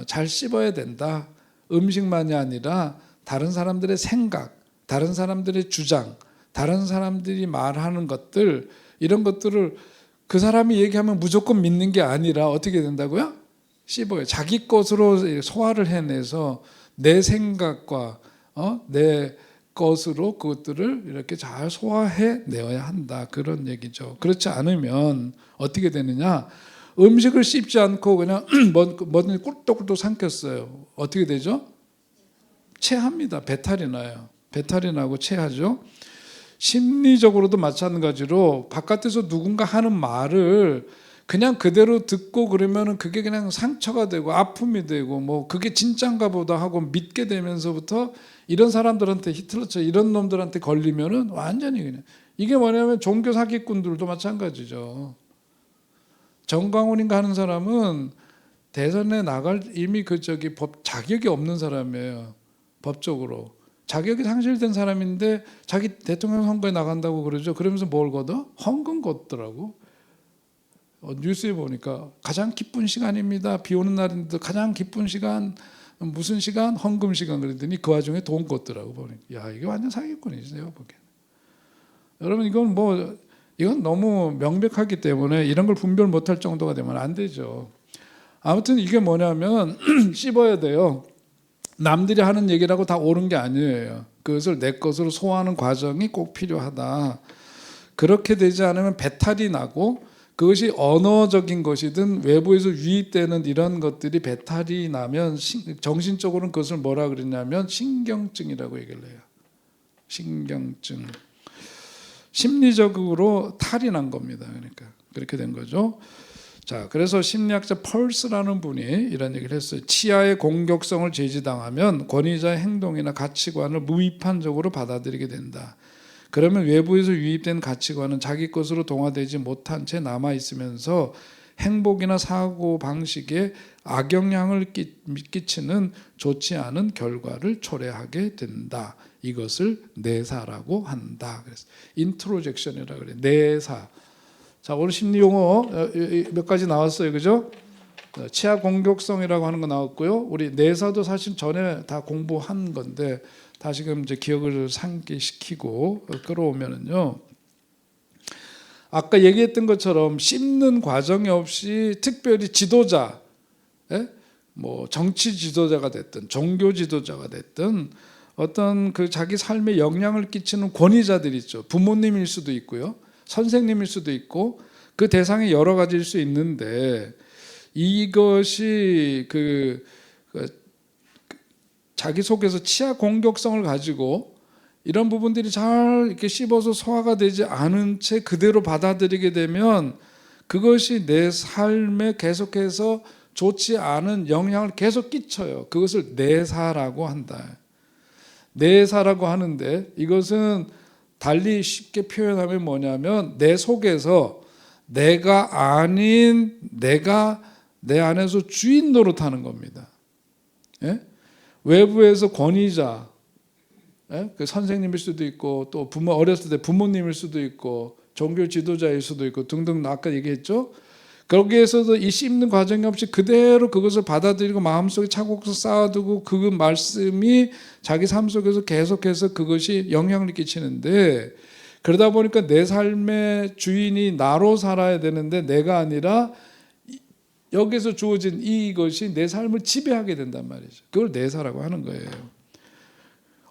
잘 씹어야 된다. 음식만이 아니라 다른 사람들의 생각, 다른 사람들의 주장, 다른 사람들이 말하는 것들 이런 것들을 그 사람이 얘기하면 무조건 믿는 게 아니라 어떻게 된다고요? 씹어요. 자기 것으로 소화를 해내서 내 생각과 내 것으로 그것들을 이렇게 잘 소화해 내어야 한다 그런 얘기죠. 그렇지 않으면 어떻게 되느냐? 음식을 씹지 않고 그냥 뭐든지 꿀떡꿀떡 삼켰어요. 어떻게 되죠? 체합니다. 배탈이 나요. 배탈이 나고 체하죠. 심리적으로도 마찬가지로 바깥에서 누군가 하는 말을 그냥 그대로 듣고 그러면은 그게 그냥 상처가 되고 아픔이 되고 뭐 그게 진짠가 보다 하고 믿게 되면서부터 이런 사람들한테 히틀러처럼 이런 놈들한테 걸리면은 완전히 그냥 이게 뭐냐면 종교 사기꾼들도 마찬가지죠. 정광훈인가 하는 사람은 대선에 나갈 이미 법 자격이 없는 사람이에요. 법적으로 자격이 상실된 사람인데 자기 대통령 선거에 나간다고 그러죠. 그러면서 뭘 걷어? 헌금 걷더라고. 뉴스에 보니까 가장 기쁜 시간입니다. 비 오는 날인데 가장 기쁜 시간 무슨 시간? 헌금 시간 그랬더니 그 와중에 돈 걷더라고. 보니까 야 이게 완전 사기꾼이지 내가 보기에는. 여러분 이건 너무 명백하기 때문에 이런 걸 분별 못할 정도가 되면 안 되죠. 아무튼 이게 뭐냐면 씹어야 돼요. 남들이 하는 얘기라고 다 옳은 게 아니에요. 그것을 내 것으로 소화하는 과정이 꼭 필요하다. 그렇게 되지 않으면 배탈이 나고 그것이 언어적인 것이든 외부에서 유입되는 이런 것들이 배탈이 나면 정신적으로는 그것을 뭐라 그러냐면 신경증이라고 얘기를 해요. 신경증. 심리적으로 탈이 난 겁니다. 그러니까 그렇게 된 거죠. 자, 그래서 심리학자 펄스라는 분이 이런 얘기를 했어요. 치아의 공격성을 제지당하면 권위자의 행동이나 가치관을 무비판적으로 받아들이게 된다. 그러면 외부에서 유입된 가치관은 자기 것으로 동화되지 못한 채 남아있으면서 행복이나 사고 방식에 악영향을 끼치는 좋지 않은 결과를 초래하게 된다. 이것을 내사라고 한다. 그래서 인트로젝션이라고 그래요. 내사. 자, 오늘 심리 용어 몇 가지 나왔어요. 그죠? 치아 공격성이라고 하는 거 나왔고요. 우리 내사도 사실 전에 다 공부한 건데 다시금 이제 기억을 상기시키고 끌어오면은요. 아까 얘기했던 것처럼 씹는 과정이 없이 특별히 지도자, 뭐 정치 지도자가 됐든 종교 지도자가 됐든 어떤 그 자기 삶에 영향을 끼치는 권위자들이 있죠. 부모님일 수도 있고요. 선생님일 수도 있고 그 대상이 여러 가지일 수 있는데 이것이 자기 속에서 치아 공격성을 가지고 이런 부분들이 잘 이렇게 씹어서 소화가 되지 않은 채 그대로 받아들이게 되면 그것이 내 삶에 계속해서 좋지 않은 영향을 계속 끼쳐요. 그것을 내사라고 한다. 내사라고 하는데 이것은 달리 쉽게 표현하면 뭐냐면 내 속에서 내가 아닌 내가 내 안에서 주인 노릇하는 겁니다. 예? 외부에서 권위자, 그 선생님일 수도 있고 또 어렸을 때 부모님일 수도 있고 종교 지도자일 수도 있고 등등 아까 얘기했죠. 거기에서도 이 씹는 과정이 없이 그대로 그것을 받아들이고 마음속에 차곡차곡 쌓아두고 그 말씀이 자기 삶 속에서 계속해서 그것이 영향을 끼치는데 그러다 보니까 내 삶의 주인이 나로 살아야 되는데 내가 아니라 여기서 주어진 이것이 내 삶을 지배하게 된단 말이죠. 그걸 내사라고 하는 거예요.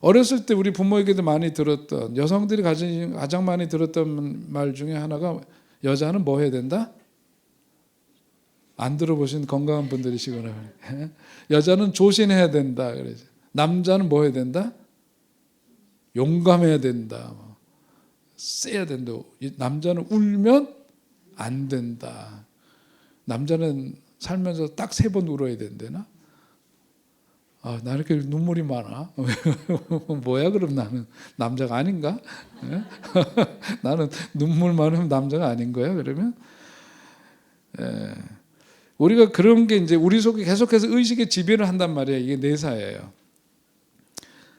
어렸을 때 우리 부모에게도 많이 들었던 여성들이 가장 많이 들었던 말 중에 하나가 여자는 뭐 해야 된다? 안 들어보신 건강한 분들이시구나. 여자는 조신해야 된다. 그러죠. 남자는 뭐 해야 된다? 용감해야 된다. 세야 된다. 남자는 울면 안 된다. 남자는 살면서 딱 3번 울어야 된대나? 아, 나 이렇게 눈물이 많아. 뭐야 그럼 나는 남자가 아닌가? 나는 눈물 많으면 남자가 아닌 거야 그러면? 우리가 그런 게 이제 우리 속에 계속해서 의식의 지배를 한단 말이에요. 이게 내사예요.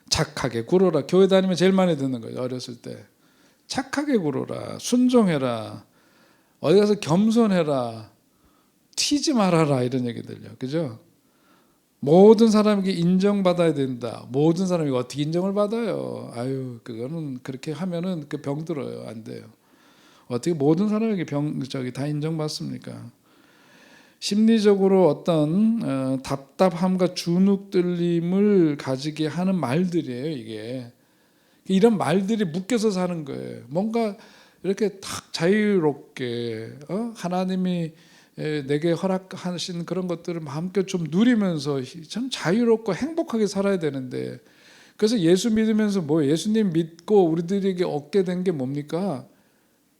착하게 굴어라. 교회 다니면 제일 많이 듣는 거예요. 어렸을 때. 착하게 굴어라. 순종해라. 어디 가서 겸손해라. 튀지 말아라. 이런 얘기들요. 그죠? 모든 사람에게 인정받아야 된다. 모든 사람이 어떻게 인정을 받아요? 아유, 그거는 그렇게 하면은 그 병 들어요. 안 돼요. 어떻게 모든 사람에게 다 인정받습니까? 심리적으로 어떤 답답함과 주눅들림을 가지게 하는 말들이에요. 이게 이런 말들이 묶여서 사는 거예요. 뭔가 이렇게 탁 자유롭게 하나님이 내게 허락하신 그런 것들을 마음껏 좀 누리면서 참 자유롭고 행복하게 살아야 되는데 그래서 예수 믿으면서 예수님 믿고 우리들에게 얻게 된 게 뭡니까?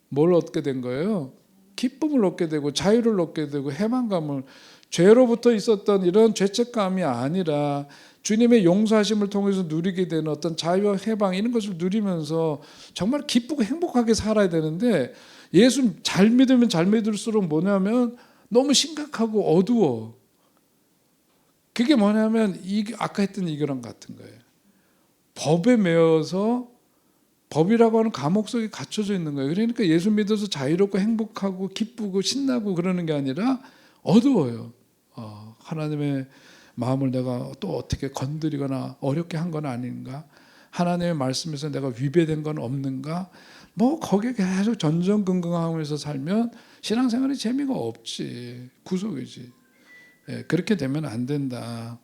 뭘 얻게 된 거예요? 기쁨을 얻게 되고 자유를 얻게 되고 해방감을, 죄로부터 있었던 이런 죄책감이 아니라 주님의 용서하심을 통해서 누리게 되는 어떤 자유와 해방, 이런 것을 누리면서 정말 기쁘고 행복하게 살아야 되는데, 예수 잘 믿으면 잘 믿을수록 뭐냐면 너무 심각하고 어두워. 그게 뭐냐면 아까 했던 이거랑 같은 거예요. 법에 매여서 법이라고 하는 감옥 속에 갇혀져 있는 거예요. 그러니까 예수 믿어서 자유롭고 행복하고 기쁘고 신나고 그러는 게 아니라 어두워요. 하나님의 마음을 내가 또 어떻게 건드리거나 어렵게 한 건 아닌가? 하나님의 말씀에서 내가 위배된 건 없는가? 거기에 계속 전전긍긍하면서 살면 신앙생활이 재미가 없지. 구속이지. 그렇게 되면 안 된다.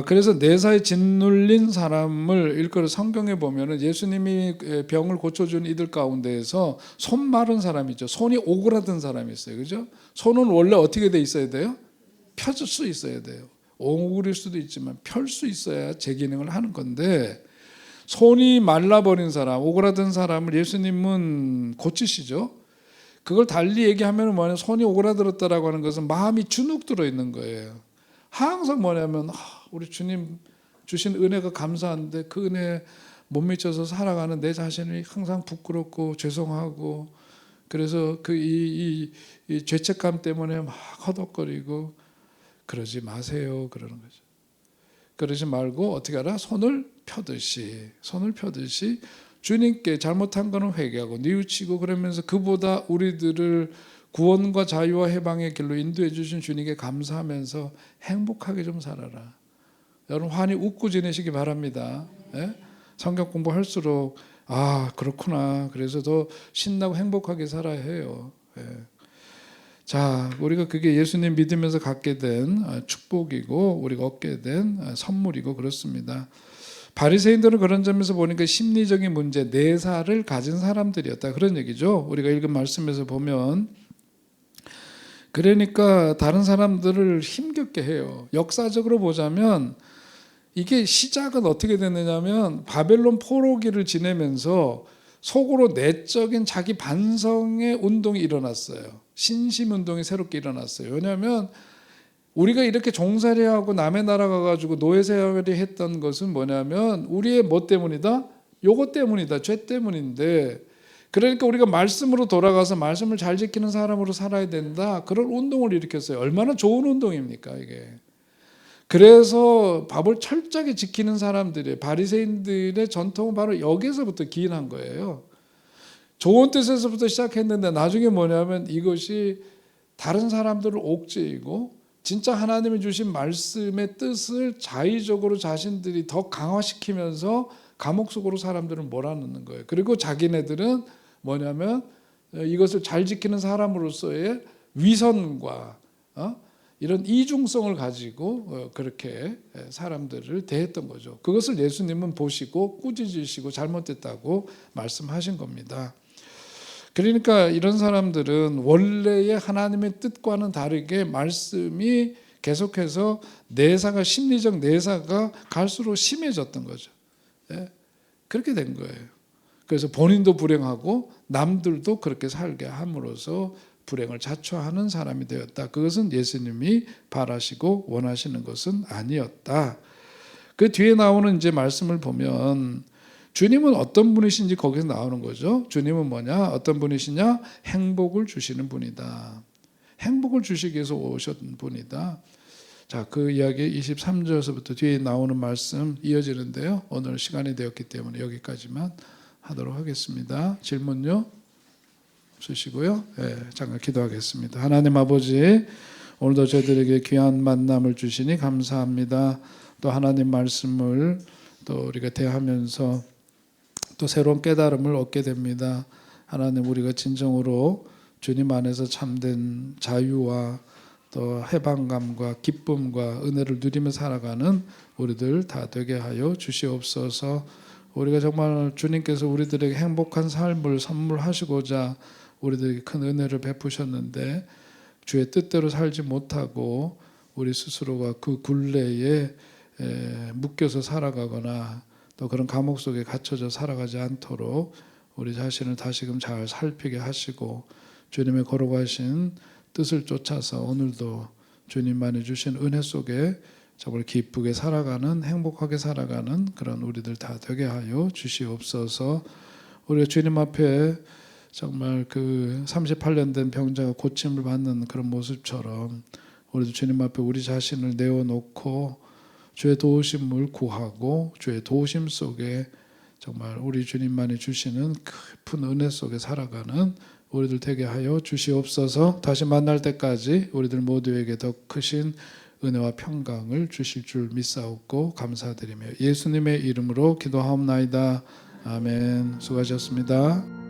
그래서 내사에 짓눌린 사람을 일컬어 성경에 보면은 예수님이 병을 고쳐준 이들 가운데에서 손 마른 사람이 있죠. 손이 오그라든 사람이 있어요. 그죠? 손은 원래 어떻게 돼 있어야 돼요? 펴질 수 있어야 돼요. 오그릴 수도 있지만 펼 수 있어야 제 기능을 하는 건데, 손이 말라버린 사람, 오그라든 사람을 예수님은 고치시죠. 그걸 달리 얘기하면 뭐냐면 손이 오그라들었다라고 하는 것은 마음이 주눅 들어 있는 거예요. 항상 뭐냐면 우리 주님 주신 은혜가 감사한데 그 은혜에 못 미쳐서 살아가는 내 자신이 항상 부끄럽고 죄송하고, 그래서 이 죄책감 때문에 막 허덕거리고, 그러지 마세요. 그러는 거죠. 그러지 말고 어떻게 하라? 손을 펴듯이 주님께 잘못한 거는 회개하고 뉘우치고, 그러면서 그보다 우리들을 구원과 자유와 해방의 길로 인도해 주신 주님께 감사하면서 행복하게 좀 살아라. 여러분 환히 웃고 지내시기 바랍니다. 성경 공부할수록 그렇구나, 그래서 더 신나고 행복하게 살아야 해요. 자, 우리가 그게 예수님 믿으면서 갖게 된 축복이고 우리가 얻게 된 선물이고 그렇습니다. 바리새인들은 그런 점에서 보니까 심리적인 문제, 내사를 가진 사람들이었다, 그런 얘기죠. 우리가 읽은 말씀에서 보면, 그러니까 다른 사람들을 힘겹게 해요. 역사적으로 보자면 이게 시작은 어떻게 됐느냐면 바벨론 포로기를 지내면서 속으로 내적인 자기 반성의 운동이 일어났어요. 신심운동이 새롭게 일어났어요. 왜냐하면 우리가 이렇게 종살이하고 남의 나라 가가지고 노예생활이 했던 것은 뭐냐면 우리의 뭐 때문이다? 요거 때문이다. 죄 때문인데, 그러니까 우리가 말씀으로 돌아가서 말씀을 잘 지키는 사람으로 살아야 된다, 그런 운동을 일으켰어요. 얼마나 좋은 운동입니까 이게. 그래서 법을 철저하게 지키는 사람들의, 바리새인들의 전통은 바로 여기서부터 기인한 거예요. 좋은 뜻에서부터 시작했는데 나중에 뭐냐면 이것이 다른 사람들을 옥죄이고 진짜 하나님이 주신 말씀의 뜻을 자의적으로 자신들이 더 강화시키면서 감옥 속으로 사람들을 몰아넣는 거예요. 그리고 자기네들은 뭐냐면 이것을 잘 지키는 사람으로서의 위선과 이런 이중성을 가지고 그렇게 사람들을 대했던 거죠. 그것을 예수님은 보시고 꾸짖으시고 잘못됐다고 말씀하신 겁니다. 그러니까 이런 사람들은 원래의 하나님의 뜻과는 다르게 말씀이 계속해서 내사가, 심리적 내사가 갈수록 심해졌던 거죠. 그렇게 된 거예요. 그래서 본인도 불행하고 남들도 그렇게 살게 함으로써 불행을 자초하는 사람이 되었다. 그것은 예수님이 바라시고 원하시는 것은 아니었다. 그 뒤에 나오는 이제 말씀을 보면 주님은 어떤 분이신지 거기서 나오는 거죠. 주님은 뭐냐? 어떤 분이시냐? 행복을 주시는 분이다. 행복을 주시기 위해서 오신 분이다. 자, 그 이야기 23절에서부터 뒤에 나오는 말씀 이어지는데요. 오늘 시간이 되었기 때문에 여기까지만 하도록 하겠습니다. 질문요? 없으시고요. 잠깐 기도하겠습니다. 하나님 아버지, 오늘도 저희들에게 귀한 만남을 주시니 감사합니다. 또 하나님 말씀을 또 우리가 대하면서 또 새로운 깨달음을 얻게 됩니다. 하나님, 우리가 진정으로 주님 안에서 참된 자유와 또 해방감과 기쁨과 은혜를 누리며 살아가는 우리들 다 되게 하여 주시옵소서. 우리가 정말 주님께서 우리들에게 행복한 삶을 선물하시고자 우리들에게 큰 은혜를 베푸셨는데 주의 뜻대로 살지 못하고 우리 스스로가 그 굴레에 묶여서 살아가거나 또 그런 감옥 속에 갇혀져 살아가지 않도록 우리 자신을 다시금 잘 살피게 하시고 주님의 걸어가신 뜻을 쫓아서 오늘도 주님만이 주신 은혜 속에 정말 기쁘게 살아가는, 행복하게 살아가는 그런 우리들 다 되게 하여 주시옵소서. 우리가 주님 앞에 정말 그 38년 된 병자가 고침을 받는 그런 모습처럼 우리도 주님 앞에 우리 자신을 내어놓고 주의 도우심을 구하고 주의 도우심 속에 정말 우리 주님만이 주시는 깊은 은혜 속에 살아가는 우리들 되게 하여 주시옵소서. 다시 만날 때까지 우리들 모두에게 더 크신 은혜와 평강을 주실 줄 믿사옵고 감사드리며 예수님의 이름으로 기도하옵나이다. 아멘. 수고하셨습니다.